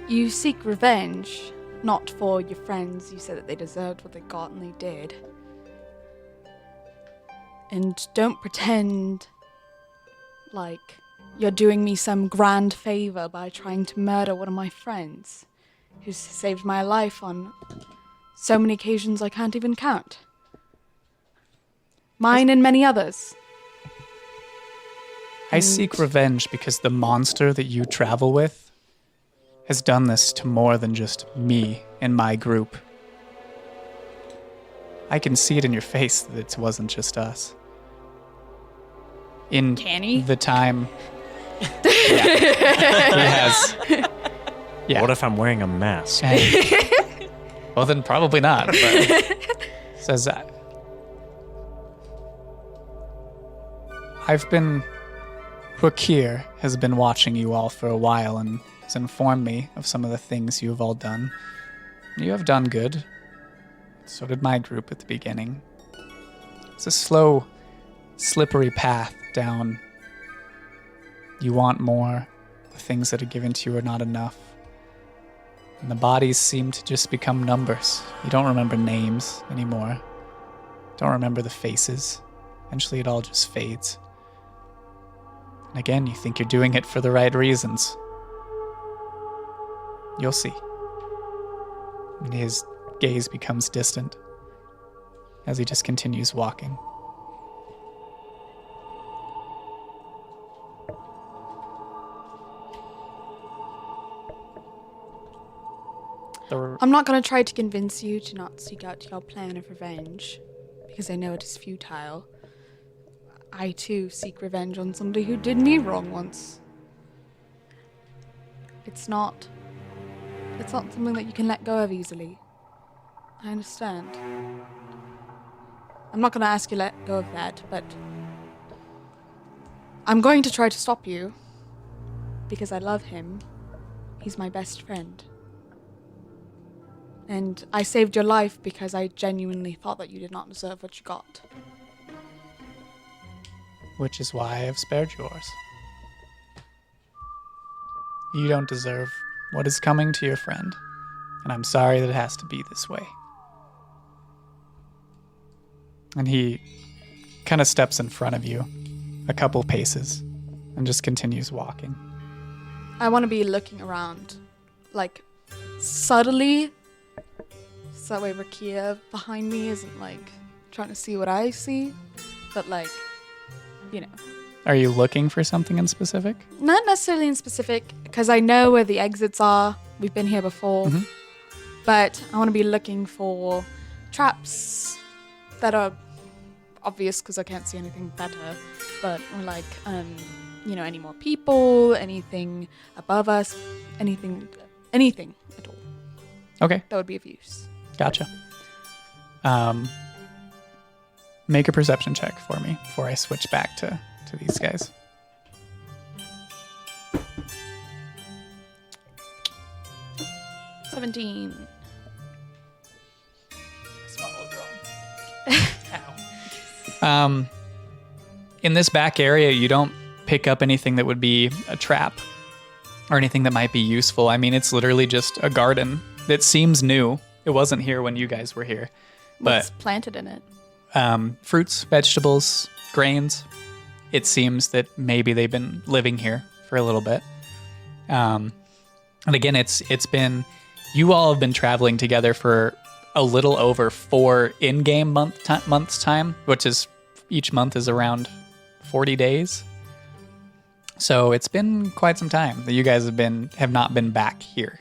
you seek revenge, not for your friends. You said that they deserved what they got, and they did. And don't pretend like you're doing me some grand favor by trying to murder one of my friends, who's saved my life on so many occasions I can't even count. Mine and many others. I seek revenge because the monster that you travel with has done this to more than just me and my group. I can see it in your face that it wasn't just us. In Kani? the time... Yeah. He has. Yeah. What if I'm wearing a mask? Well, then probably not. But says that. Wakir has been watching you all for a while and has informed me of some of the things you have all done. You have done good. So did my group at the beginning. It's a slow, slippery path down. You want more. The things that are given to you are not enough. And the bodies seem to just become numbers. You don't remember names anymore. Don't remember the faces. Eventually it all just fades. And again, you think you're doing it for the right reasons. You'll see. And his gaze becomes distant as he just continues walking. I'm not going to try to convince you to not seek out your plan of revenge, because I know it is futile. I too seek revenge on somebody who did me wrong once. It's not something that you can let go of easily. I understand. I'm not going to ask you to let go of that, but I'm going to try to stop you because I love him. He's my best friend. And I saved your life because I genuinely thought that you did not deserve what you got. Which is why I have spared yours. You don't deserve what is coming to your friend, and I'm sorry that it has to be this way. And he kind of steps in front of you a couple paces and just continues walking. I want to be looking around, like, subtly, so that way Rakia behind me isn't, like, trying to see what I see, but, like, you know. Are you looking for something in specific? Not necessarily in specific, because I know where the exits are. We've been here before. Mhm. But I want to be looking for traps that are obvious, because I can't see anything better. But, like, any more people, anything above us, anything at all. Okay, That would be of use. gotcha. Make a perception check for me before I switch back to these guys. $17. Um, in this back area, you don't pick up anything that would be a trap or anything that might be useful. I mean, it's literally just a garden that seems new. It wasn't here when you guys were here. What's But planted in it? fruits, vegetables, grains. It seems that maybe they've been living here for a little bit. And again, it's been, you all have been traveling together for a little over 4 in-game months time, which is each month is around 40 days. So it's been quite some time that you guys have not been back here.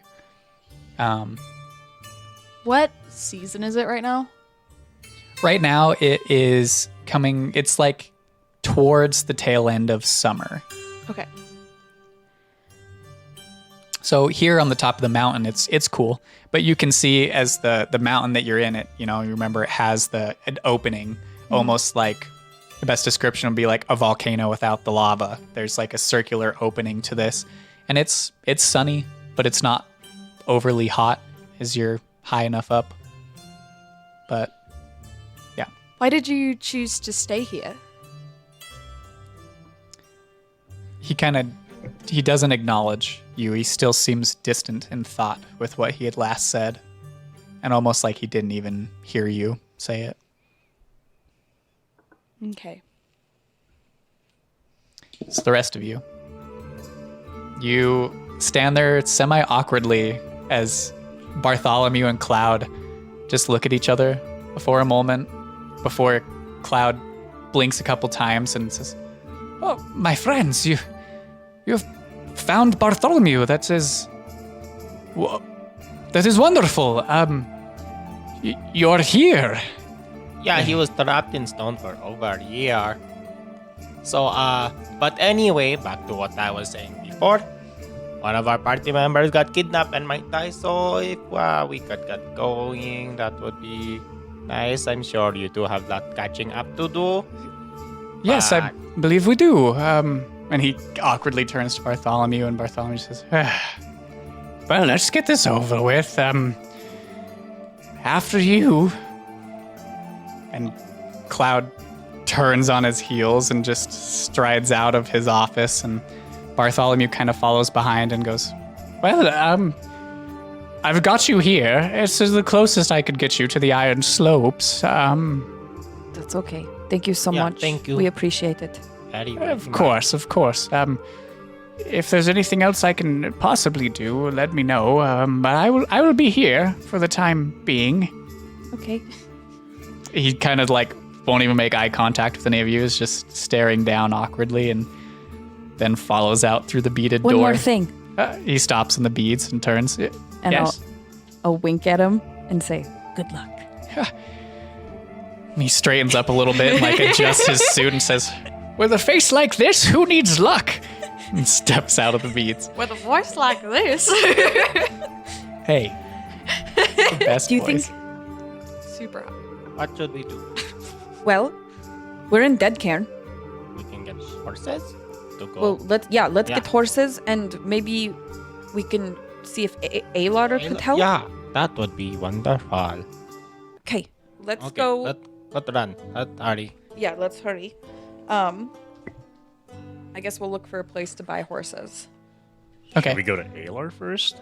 What season is it right now? Right now it is coming, it's like towards the tail end of summer. Okay. So here on the top of the mountain, it's cool, but you can see as the mountain that you're in, it, you remember it has an opening, almost like the best description would be like a volcano without the lava. There's like a circular opening to this, and it's sunny, but it's not overly hot as you're high enough up. But yeah. Why did you choose to stay here? He doesn't acknowledge you. He still seems distant in thought with what he had last said, and almost like he didn't even hear you say it. Okay. It's the rest of you. You stand there semi-awkwardly as Bartholomew and Cloud just look at each other for a moment before Cloud blinks a couple times and says, "Oh, my friends, you've found Bartholomew. That is wonderful. You're here." Yeah, he was trapped in stone for over a year. So, but anyway, back to what I was saying before. One of our party members got kidnapped and might die, so if we could get going, that would be nice. I'm sure you two have that catching up to do. Yes, I believe we do. And he awkwardly turns to Bartholomew, and Bartholomew says, "Well, let's get this over with. After you." And Cloud turns on his heels and just strides out of his office, and Bartholomew kind of follows behind and goes, "Well, I've got you here. This is the closest I could get you to the Iron Slopes. That's okay. Thank you so Yeah, much. thank you. We appreciate it. Very Of course. If there's anything else I can possibly do, let me know. But I will be here for the time being." Okay. He kind of like won't even make eye contact with any of you. Is just staring down awkwardly, and then follows out through the beaded One door. more thing. He stops in the beads and turns. And Yes. I'll wink at him and say, "Good luck." He straightens up a little bit and like adjusts his suit and says, "With a face like this, who needs luck?" And steps out of the beads. With a voice like this. Hey. The best Do you voice. think- Super hot. What should we do? Well, we're in Deadcairn. We can get horses to go. Well, let's Yeah. get horses, and maybe we can see if Alar could help. Yeah, that would be wonderful. Okay, let's Okay, go. let's run. Let's hurry. Yeah, let's hurry. I guess we'll look for a place to buy horses. Okay. Should we go to Alar first?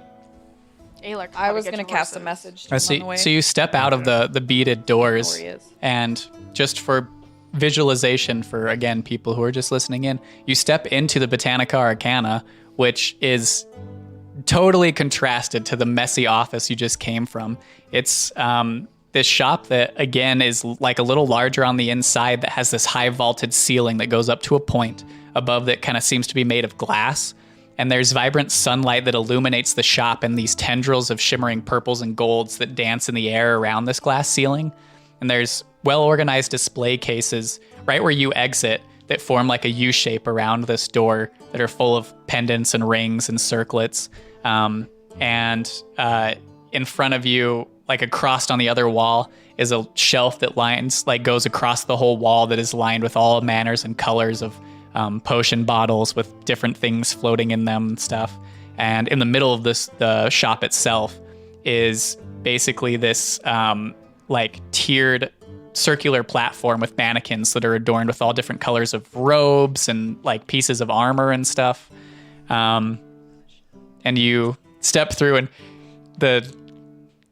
Aylar, I was gonna cast a message to him on the way. So you step out of the beaded doors, There he is. and just for visualization for, again, people who are just listening in, you step into the Botanica Arcana, which is totally contrasted to the messy office you just came from. It's this shop that, again, is like a little larger on the inside, that has this high vaulted ceiling that goes up to a point above that kind of seems to be made of glass. And there's vibrant sunlight that illuminates the shop, and these tendrils of shimmering purples and golds that dance in the air around this glass ceiling. And there's well-organized display cases right where you exit that form like a U shape around this door that are full of pendants and rings and circlets. And in front of you, like across on the other wall, is a shelf that goes across the whole wall that is lined with all manners and colors of potion bottles with different things floating in them and stuff. And in the middle of the shop itself is basically this like tiered circular platform with mannequins that are adorned with all different colors of robes and like pieces of armor and stuff. And you step through, and the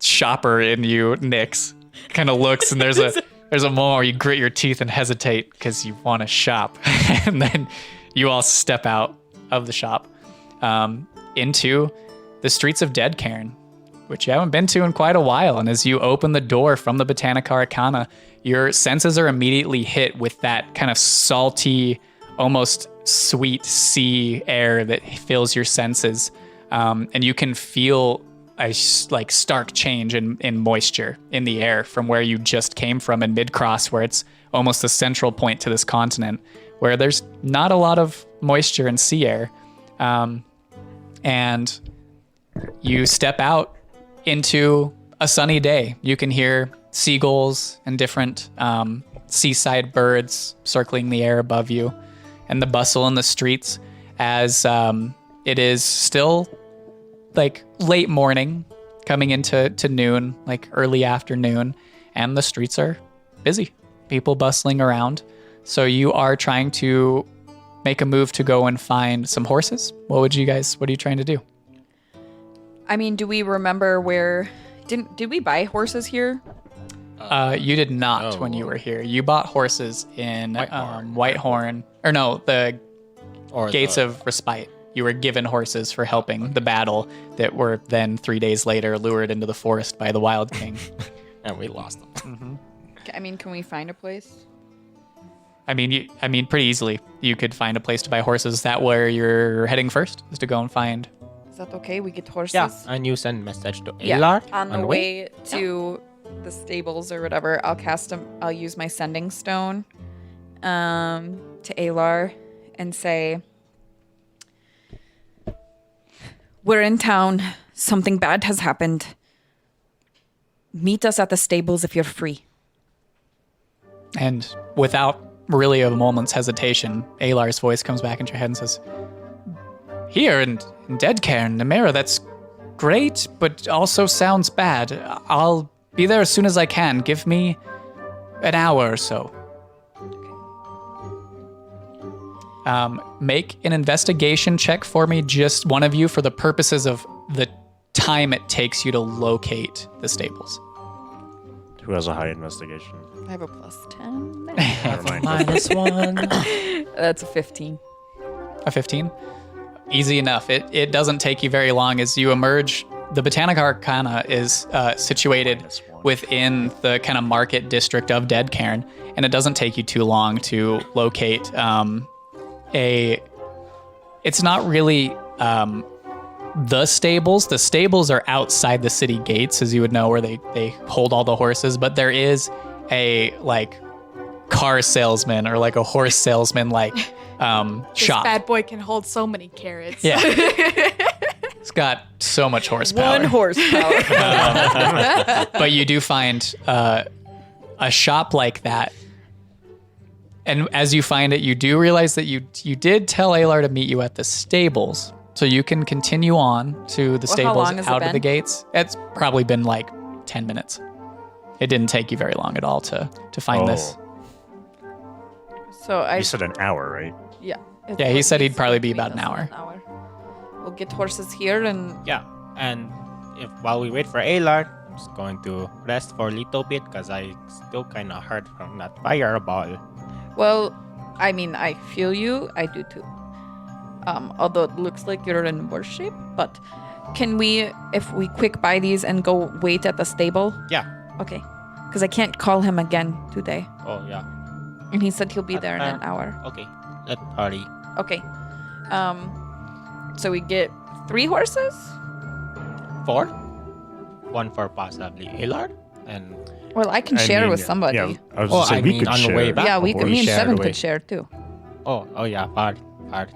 shopper in you, Nyx, kind of looks, and there's a moment where you grit your teeth and hesitate because you want to shop. And then you all step out of the shop into the streets of Deadcairn, which you haven't been to in quite a while. And as you open the door from the Botanica Arcana, your senses are immediately hit with that kind of salty, almost sweet sea air that fills your senses. And you can feel a like stark change in moisture in the air from where you just came from in Midcross, where it's almost the central point to this continent, where there's not a lot of moisture and sea air. And you step out into a sunny day. You can hear seagulls and different seaside birds circling the air above you, and the bustle in the streets as it is still like late morning coming into noon, like early afternoon, and the streets are busy, people bustling around. So you are trying to make a move to go and find some horses. What are you trying to do? I mean, do we remember where? Did we buy horses here? You did not when you were here. You bought horses in Whitehorn, or no, the Gates of Respite. You were given horses for helping the battle that were then 3 days later lured into the forest by the Wild King. And we lost them. I mean, can we find a place? I mean, pretty easily. You could find a place to buy horses. Is that where you're heading first? Is to go and find? Is that okay? We get horses? Yeah, and you send message to Yeah. Alar On the way to the stables or whatever, I'll use my sending stone to Alar and say, we're in town. Something bad has happened. Meet us at the stables if you're free. And without really a moment's hesitation, Alar's voice comes back into your head and says, here in Deadcairn, Nemera, that's great, but also sounds bad. I'll be there as soon as I can. Give me an hour or so. Make an investigation check for me, just one of you, for the purposes of the time it takes you to locate the stables. Who has a high investigation? I have a +10. Never mind. -1. That's a 15. A 15? Easy enough. It doesn't take you very long as you emerge. The Botanica Arcana is situated within the kind of market district of Deadcairn, and it doesn't take you too long to locate it's not really the stables. The stables are outside the city gates, as you would know, where they hold all the horses, but there is a like car salesman or like a horse salesman like This shop. bad boy can hold so many carrots. Yeah. It's got so much horsepower. 1 horsepower. But you do find a shop like that. And as you find it, you do realize that you did tell Alar to meet you at the stables. So you can continue on to the Well, how stables long has it out of the been? gates. It's probably been like 10 minutes. It didn't take you very long at all to find this. So I You said an hour, right? yeah. Yeah, he said he'd It's probably be between about an us hour. We'll get horses here and Yeah, and while we wait for Alar, I'm just going to rest for a little bit because I still kind of hurt from that fireball. well, I mean, I feel you. I do too. Although it looks like you're in worse shape, but can we, if we quick buy these and go wait at the stable? Yeah. Okay. Because I can't call him again today. Oh yeah. And he said he'll be there in an hour. Okay. Let's hurry. Okay. So we get 3 horses? 4. 1 for possibly Alar, and Well, I can I share mean, with somebody. Yeah, I was Oh, gonna say I we mean, could on the share. way back. Yeah, before me and share 7 away. could share too. oh yeah, part.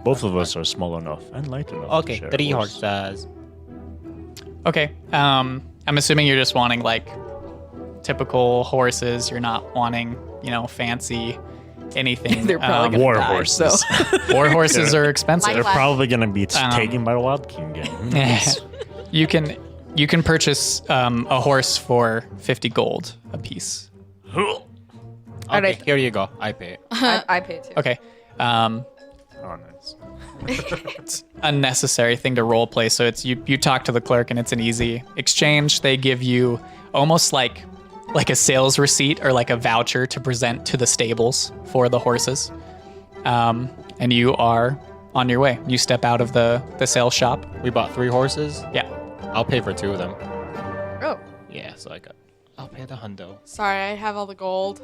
Both of us are small enough and light enough. Okay, to share 3 horses. horses. Okay. I'm assuming you're just wanting like typical horses. You're not wanting, fancy anything. They're probably gonna War die, horses. so. war horses are expensive. They're probably gonna be Um, taken by the Wild King again. Who knows? You can purchase a horse for 50 gold a piece. All Okay, right. here you go. I pay. I pay too. Okay. Oh, nice. Unnecessary thing to role play. So it's you talk to the clerk and it's an easy exchange. They give you almost like a sales receipt or like a voucher to present to the stables for the horses. And you are on your way. You step out of the sales shop. We bought 3 horses. Yeah. I'll pay for 2 of them. Oh, Yeah, so I'll pay the hundo. sorry, I have all the gold.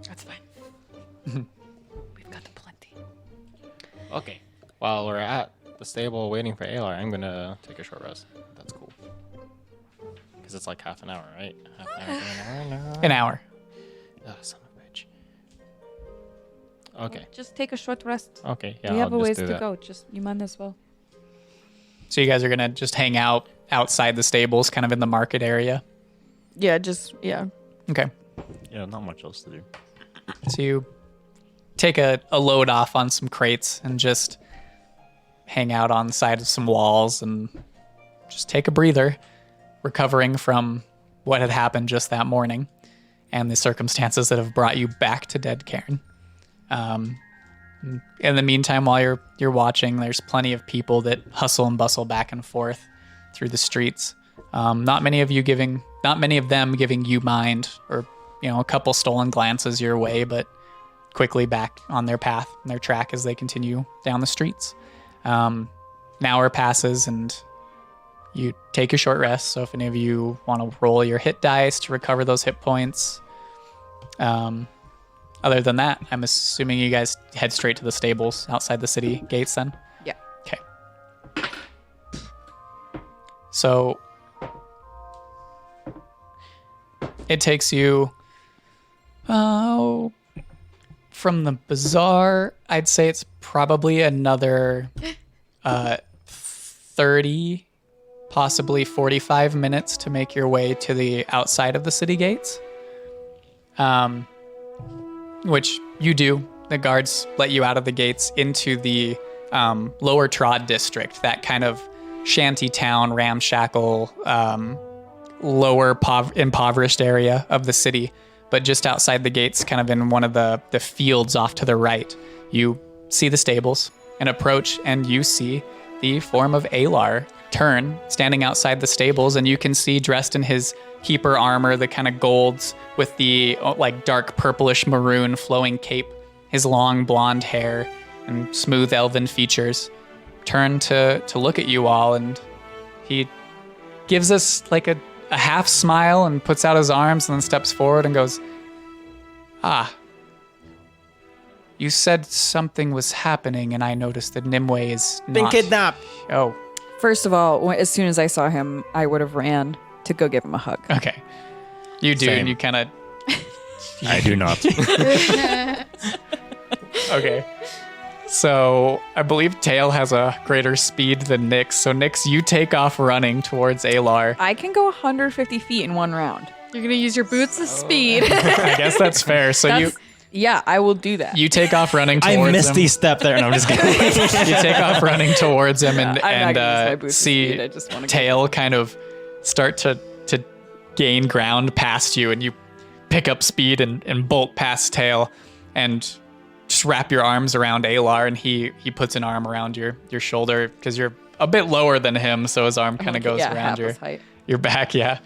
That's fine. We've got plenty. Okay. While we're at the stable waiting for Alar, I'm gonna take a short rest. That's cool. Because it's like half an hour, right? Half an hour. An hour. Oh, son of a bitch. Okay. Just take a short rest. Okay. Yeah. We have I'll a just ways do to that. go. Just you might as well. So you guys are gonna just hang out outside the stables, kind of in the market area. Yeah. Okay. Yeah, not much else to do. So you take a load off on some crates and just hang out on the side of some walls and just take a breather, recovering from what had happened just that morning and the circumstances that have brought you back to Deadcairn. In the meantime, while you're watching, there's plenty of people that hustle and bustle back and forth through the streets. Not many of them giving you mind, or a couple stolen glances your way, but quickly back on their path and their track as they continue down the streets. An hour passes and you take a short rest. So if any of you want to roll your hit dice to recover those hit points. Other than that, I'm assuming you guys head straight to the stables outside the city gates then? Yeah. Okay. So it takes you from the bazaar, I'd say it's probably another 30, possibly 45 minutes to make your way to the outside of the city gates. Which you do. The guards let you out of the gates into the lower Trod district, that kind of shanty town, ramshackle, lower impoverished area of the city. But just outside the gates, kind of in one of the fields off to the right, you see the stables and approach, and you see the form of Alar turn, standing outside the stables, and you can see dressed in his keeper armor, the kind of golds with the like dark purplish maroon flowing cape, his long blonde hair and smooth elven features, turn to look at you all, and he gives us like a half smile and puts out his arms and then steps forward and goes, you said something was happening, and I noticed that Nimueh is Been not. kidnapped. Oh, First of all, as soon as I saw him, I would have ran to go give him a hug. okay. You do, Same. and you kind of I do not. okay. So I believe Tail has a greater speed than Nyx. So Nyx, you take off running towards Alar. I can go 150 feet in one round. You're gonna use your boots as speed. I guess that's fair. So Yeah, I will do that. you take off running towards I him. misty step there, and I'm just kidding. You take off running towards him and, I'm not gonna use my and boots as see speed, I just wanna go. Tail kind of start to gain ground past you, and you pick up speed and bolt past Tail and just wrap your arms around Alar, and he puts an arm around your shoulder because you're a bit lower than him, so his arm kind of goes yeah, around half his height. your back, yeah.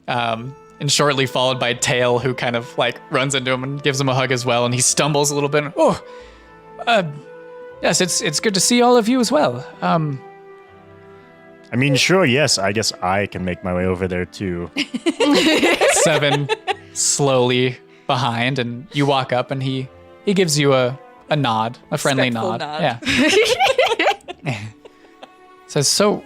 And shortly followed by Tail, who kind of like runs into him and gives him a hug as well, and he stumbles a little bit. Yes, it's good to see all of you as well. I mean, sure, yes. I guess I can make my way over there too. Seven slowly behind, and you walk up, and he gives you a nod, a friendly Respectful nod. nod. Yeah. Says, so,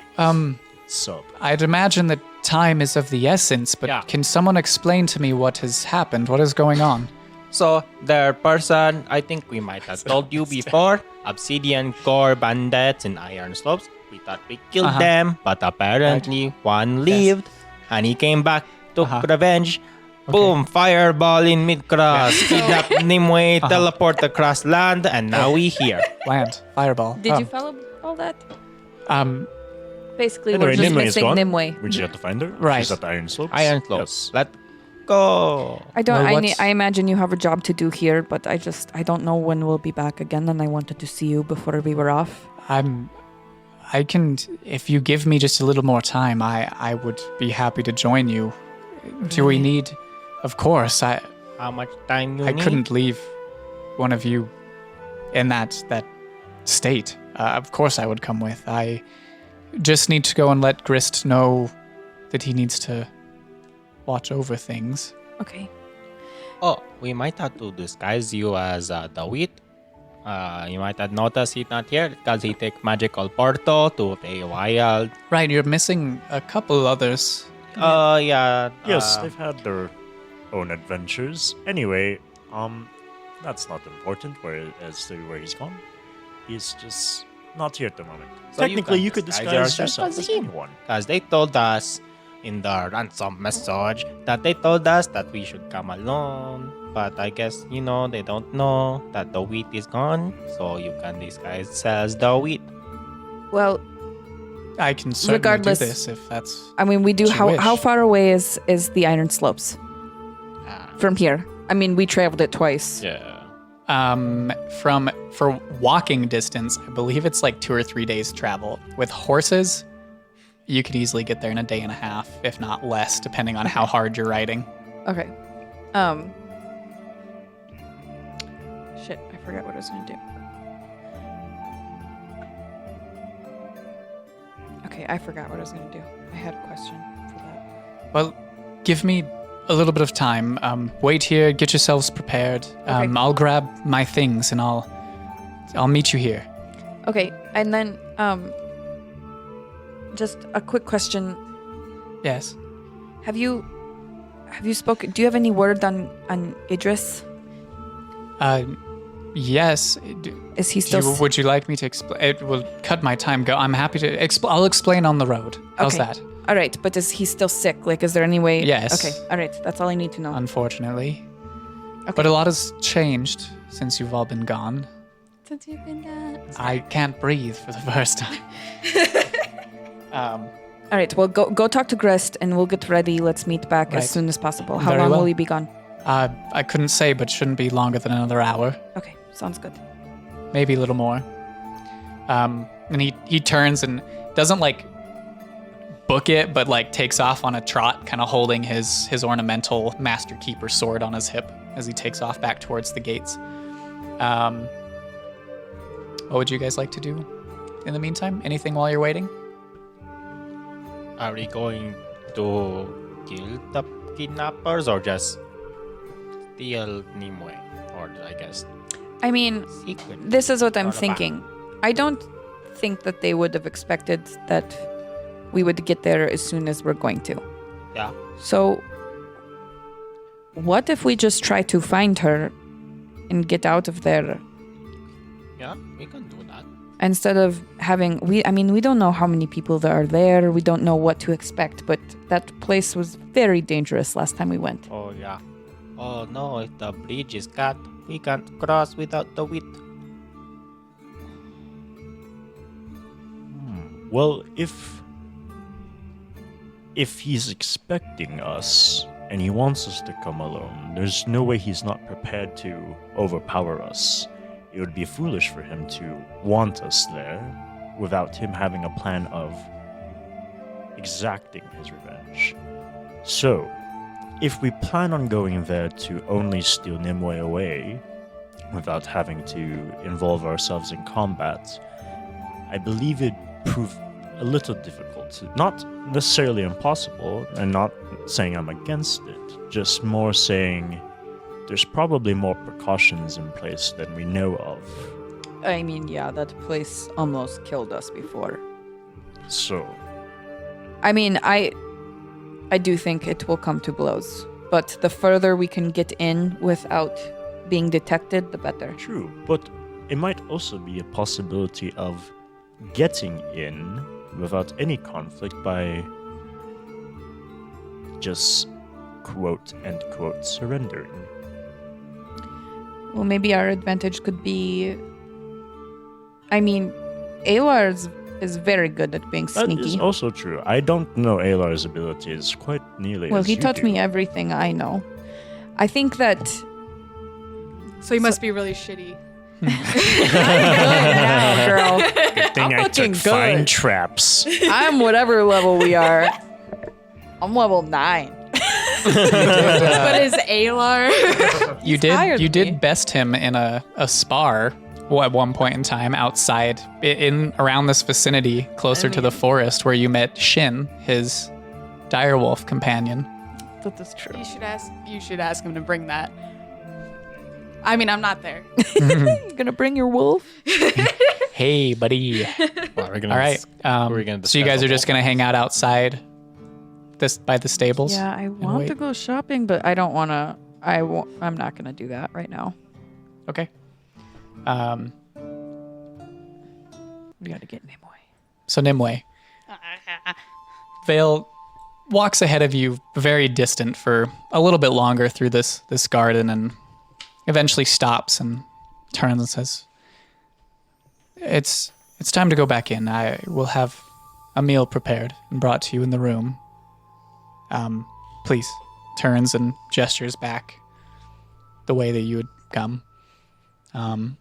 So, I'd imagine that time is of the essence, but Yeah. can someone explain to me what has happened? What is going on? So, their person, I think we might have told you before, Obsidian Core Bandits in Iron Slopes. We thought we killed Uh-huh. them, but apparently one lived, and he came back, took Uh-huh. revenge. Boom, fireball in mid-cross, kidnap Nimueh, teleport across land, and now we here. Land, fireball. Did Oh. you follow all that? Basically, Anyway, we're just Nimue is missing gone. Nimue. we just have to find her. Right. She's at the Iron Slopes. Iron Slopes. Yes. go. I don't. Well, I, what's- I imagine you have a job to do here, but I don't know when we'll be back again, and I wanted to see you before we were off. I can, if you give me just a little more time, I would be happy to join you. Do we need, of course, How much time you I need? couldn't leave one of you in that state. Of course I would come with. I just need to go and let Grist know that he needs to watch over things. Okay. Oh, we might have to disguise you as the wheat. You might have noticed he's not here because he take magical portal to the wild. Right, you're missing a couple others. Yeah. Yes, they've had their own adventures. Anyway, that's not important as to where he's gone. He's just not here at the moment. So you Technically, can you could disguise disguise yourself yourself as as him. anyone. Because they told us in the ransom message that they told us that we should come alone. But I guess, they don't know that the wheat is gone. So you can disguise as the wheat. Well, I can certainly Regardless- do this if that's... I mean, we do. As you How wish. far away is the Iron Slopes from here? I mean, we traveled it twice. Yeah. For walking distance, I believe it's like 2 or 3 days travel. With horses, you could easily get there in a day and a half, if not less, depending on how hard you're riding. Okay. Shit, I forgot what I was gonna do. Okay, I forgot what I was gonna do. I had a question for that. Well, give me a little bit of time. Wait here, get yourselves prepared. Okay. I'll grab my things and I'll meet you here. Okay, and then just a quick question. Yes. Have you spoken? Do you have any word on Idris? Yes. Is he still? Would you like me to explain? It will cut my time. Go. I'm happy to. I'll explain on the road. How's Okay. that? All right, but is he still sick? Like, is there any way? Yes. Okay. All right, that's all I need to know. Unfortunately. Okay. But a lot has changed since you've all been gone. Since you've been gone. I can't breathe for the first time. All right, well, go talk to Grist, and we'll get ready. Let's meet back Right. as soon as possible. How Very long well. will he be gone? I couldn't say, but shouldn't be longer than another hour. Okay, sounds good. Maybe a little more. And he turns and doesn't like book it, but like takes off on a trot, kind of holding his ornamental Master Keeper sword on his hip as he takes off back towards the gates. What would you guys like to do in the meantime? Anything while you're waiting? Are we going to kill the kidnappers or just steal Nimueh? Or I guess I mean, secret. this is what I'm Not a thinking. I don't think that they would have expected that we would get there as soon as we're going to. Yeah. So, what if we just try to find her and get out of there Yeah, we can do that. instead of having we don't know how many people there are there. We don't know what to expect, but that place was very dangerous last time we went. Oh yeah. Oh no, if the bridge is cut, we can't cross without the wheat. Well, if he's expecting us and he wants us to come alone, there's no way he's not prepared to overpower us. It would be foolish for him to want us there without him having a plan of exacting his revenge. So, if we plan on going there to only steal Nimueh away without having to involve ourselves in combat, I believe it'd prove a little difficult. Not necessarily impossible, and not saying I'm against it, just more saying there's probably more precautions in place than we know of. I mean, yeah, that place almost killed us before. So, I mean, I do think it will come to blows, but the further we can get in without being detected, the better. true, but it might also be a possibility of getting in without any conflict by just quote end quote surrendering. Well, maybe our advantage could be. I mean, Alar's is very good at being That is sneaky. also true. I don't know Alar's abilities quite nearly Well, as he you taught do. me everything I know. I think that So he must be really shitty. now, girl. Good thing I'm I fucking took fine good. traps. I'm whatever level we are. I'm level 9. But is Alar? You higher did than me. best him in a spar at one point in time outside in around this vicinity, closer to the forest where you met Shin, his direwolf companion. That is true. You should ask him to bring that. I mean, I'm not there. You gonna bring your wolf? Hey, buddy. Well, we're gonna All right. we're gonna So you guys discuss are just gonna hang out outside this by the stables? Yeah, I want wait. to go shopping, but I don't want to. I'm not gonna do that right now. Okay. We got to get Nimueh. So Nimueh. Vale walks ahead of you, very distant for a little bit longer through this garden, and eventually stops and turns and says, It's time to go back in. I will have a meal prepared and brought to you in the room. Please. Turns and gestures back the way that you had come. And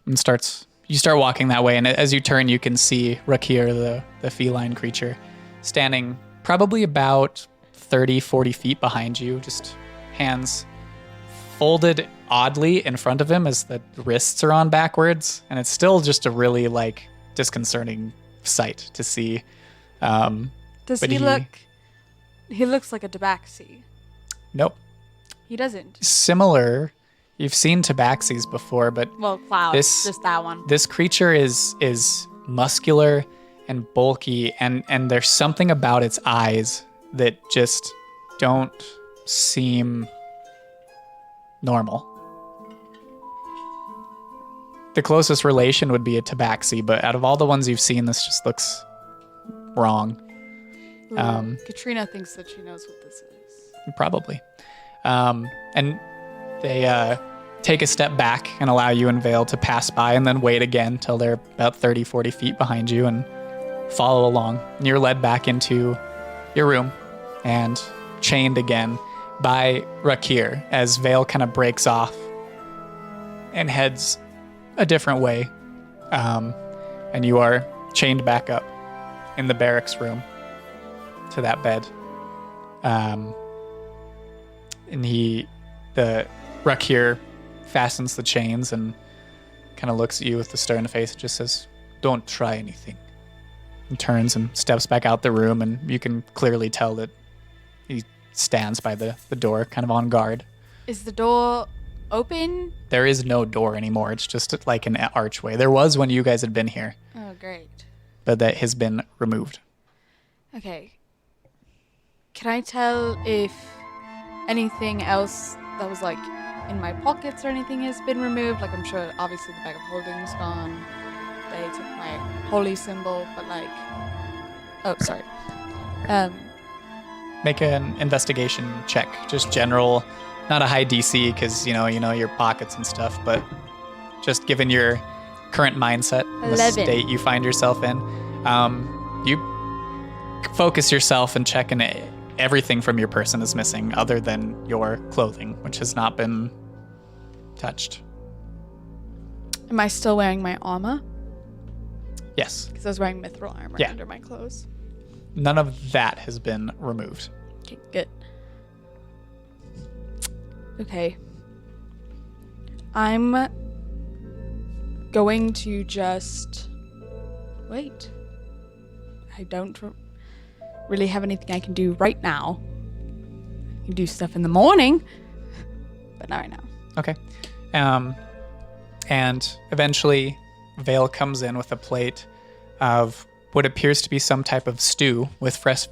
you start walking that way, and as you turn, you can see Rakir, the feline creature, standing probably about 30, 40 feet behind you, just hands folded oddly in front of him as the wrists are on backwards, and it's still just a really disconcerting sight to see. Does But he look? He looks like a tabaxi. Nope. He doesn't. Similar. You've seen tabaxis before, but Well, Cloud. This- Just that one. this creature is muscular and bulky, and there's something about its eyes that just don't seem normal. The closest relation would be a tabaxi, but out of all the ones you've seen, this just looks wrong. Katrina thinks that she knows what this is. Probably. And they take a step back and allow you and Vale to pass by, and then wait again till they're about 30, 40 feet behind you and follow along. And you're led back into your room and chained again by Rakir as Vale kind of breaks off and heads a different way. And you are chained back up in the barracks room to that bed. And the Rakir fastens the chains and kind of looks at you with a stern face and just says, "Don't try anything." And turns and steps back out the room, and you can clearly tell that he stands by the door, kind of on guard. Is the door open? There is no door anymore. It's just like an archway. There was when you guys had been here, Oh, great. but that has been removed. Okay. Can I tell if anything else that was like in my pockets or anything has been removed? Like, I'm sure obviously the bag of holding is gone. They took my holy symbol, but like, oh, sorry. Make an investigation check, just general, not a high DC because you know your pockets and stuff, but just given your current mindset, the 11. state you find yourself in, you focus yourself and check, and everything from your person is missing other than your clothing, which has not been touched. Am I still wearing my armor? Yes, Because I was wearing mithril armor Yeah. under my clothes. none of that has been removed. Okay, good. Okay. I'm going to just wait. I don't really have anything I can do right now. I can do stuff in the morning, but not right now. Okay. And eventually, Vale comes in with a plate of what appears to be some type of stew with fresh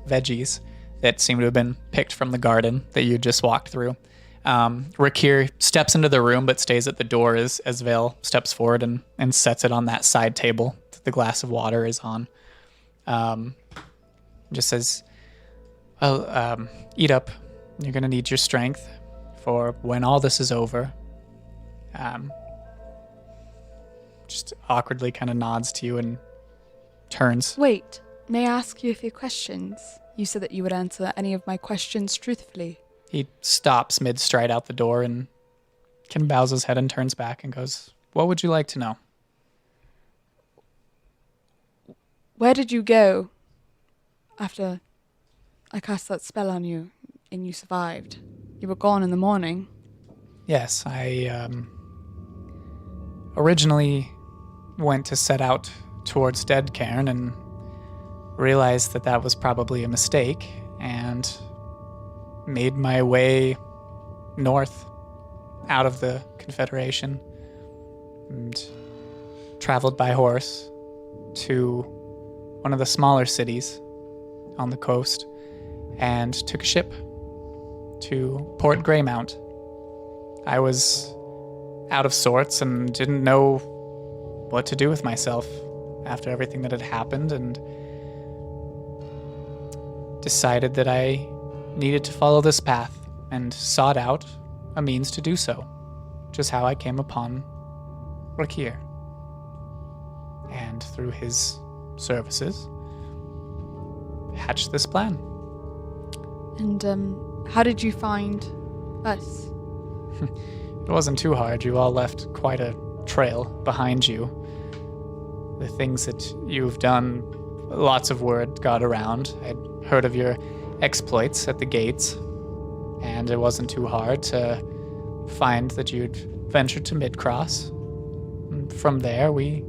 veggies that seem to have been picked from the garden that you just walked through. Rakir steps into the room but stays at the door as Vale steps forward and sets it on that side table that the glass of water is on. Just says, well, eat up. You're going to need your strength for when all this is over. Just awkwardly kind of nods to you and turns. Wait, may I ask you a few questions? You said that you would answer any of my questions truthfully. He stops mid-stride out the door and Ken bows his head and turns back and goes, "What would you like to know?" Where did you go after I cast that spell on you and you survived? You were gone in the morning. Yes, I originally went to set out towards Deadcairn and realized that that was probably a mistake and made my way north out of the Confederation and traveled by horse to one of the smaller cities on the coast and took a ship to Port Greymount. I was out of sorts and didn't know what to do with myself after everything that had happened, and decided that I needed to follow this path and sought out a means to do so, which is how I came upon Rakir. And through his services, hatched this plan. And how did you find us? It wasn't too hard. You all left quite a trail behind you. The things that you've done, lots of word got around. I'd heard of your exploits at the gates, and it wasn't too hard to find that you'd ventured to Midcross. And from there, we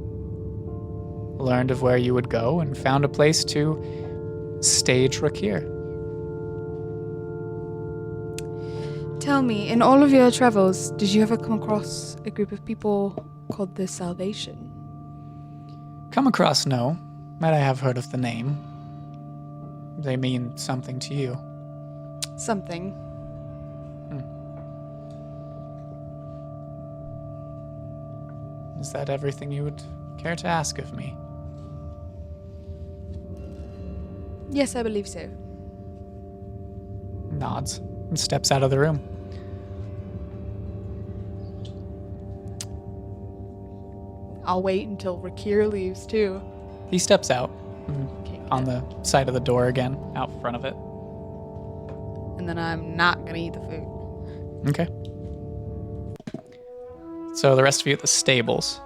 learned of where you would go and found a place to stage Rakir. Tell me, in all of your travels, did you ever come across a group of people called the Salvation? Come across, no. Might I have heard of the name? They mean something to you. Something. Is that everything you would care to ask of me? Yes, I believe so. Nods and steps out of the room. I'll wait until Rakir leaves too. He steps out Okay. on the side of the door again, out front of it. And then I'm not gonna eat the food. Okay. So the rest of you at the stables.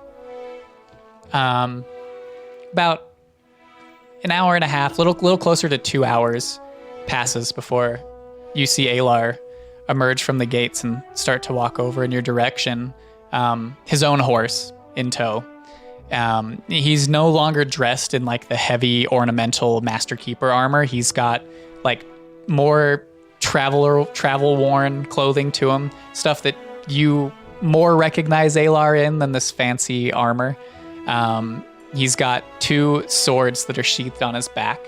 About an hour and a half, little closer to 2 hours passes before you see Alar emerge from the gates and start to walk over in your direction. His own horse in tow. He's no longer dressed in like the heavy ornamental Master Keeper armor. He's got like more travel worn clothing to him, stuff that you more recognize Alar in than this fancy armor. He's got 2 swords that are sheathed on his back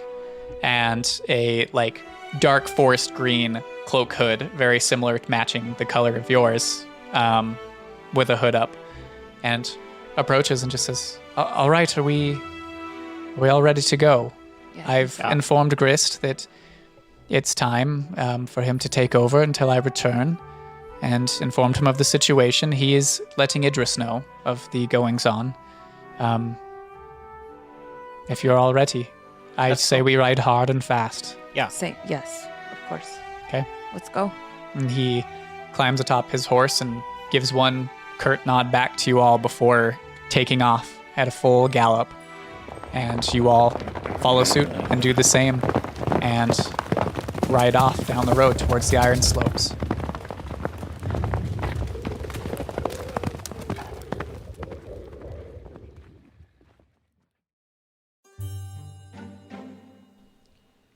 and a like dark forest green cloak hood, very similar, matching the color of yours, with a hood up, and approaches and just says, "All right, are we all ready to go?" Yeah. I've informed Grist that it's time for him to take over until I return, and informed him of the situation. He is letting Idris know of the goings-on. If you're all ready, I say we ride hard and fast. Say yes, of course. Okay. Let's go. And he climbs atop his horse and gives one curt nod back to you all before taking off at a full gallop. And you all follow suit and do the same and ride off down the road towards the Iron Slopes.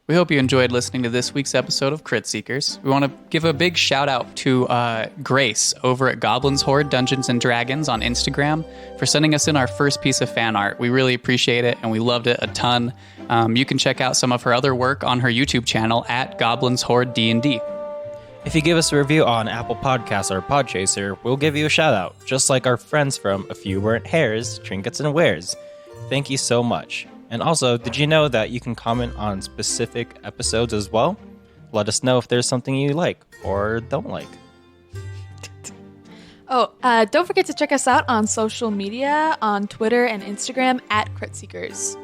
We hope you enjoyed listening to this week's episode of Crit Seekers. We want to give a big shout out to Grace over at Goblins Horde Dungeons and Dragons on Instagram for sending us in our first piece of fan art. We really appreciate it and we loved it a ton. You can check out some of her other work on her YouTube channel at Goblins Horde D&D. If you give us a review on Apple Podcasts or Podchaser, we'll give you a shout out, just like our friends from A Few Weren't Hairs, Trinkets and Wares. Thank you so much. And also, did you know that you can comment on specific episodes as well? Let us know if there's something you like or don't like. Oh, don't forget to check us out on social media, on Twitter and Instagram at Crit Seekers.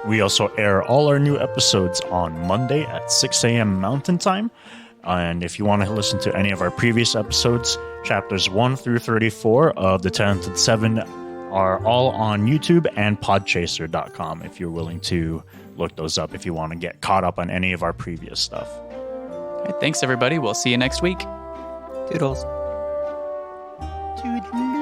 We also air all our new episodes on Monday at 6 a.m. Mountain Time. And if you want to listen to any of our previous episodes, chapters 1 through 34 of The Talented Seven are all on YouTube and podchaser.com if you're willing to look those up if you want to get caught up on any of our previous stuff. All right, thanks, everybody. We'll see you next week. Toodles. Toodaloo.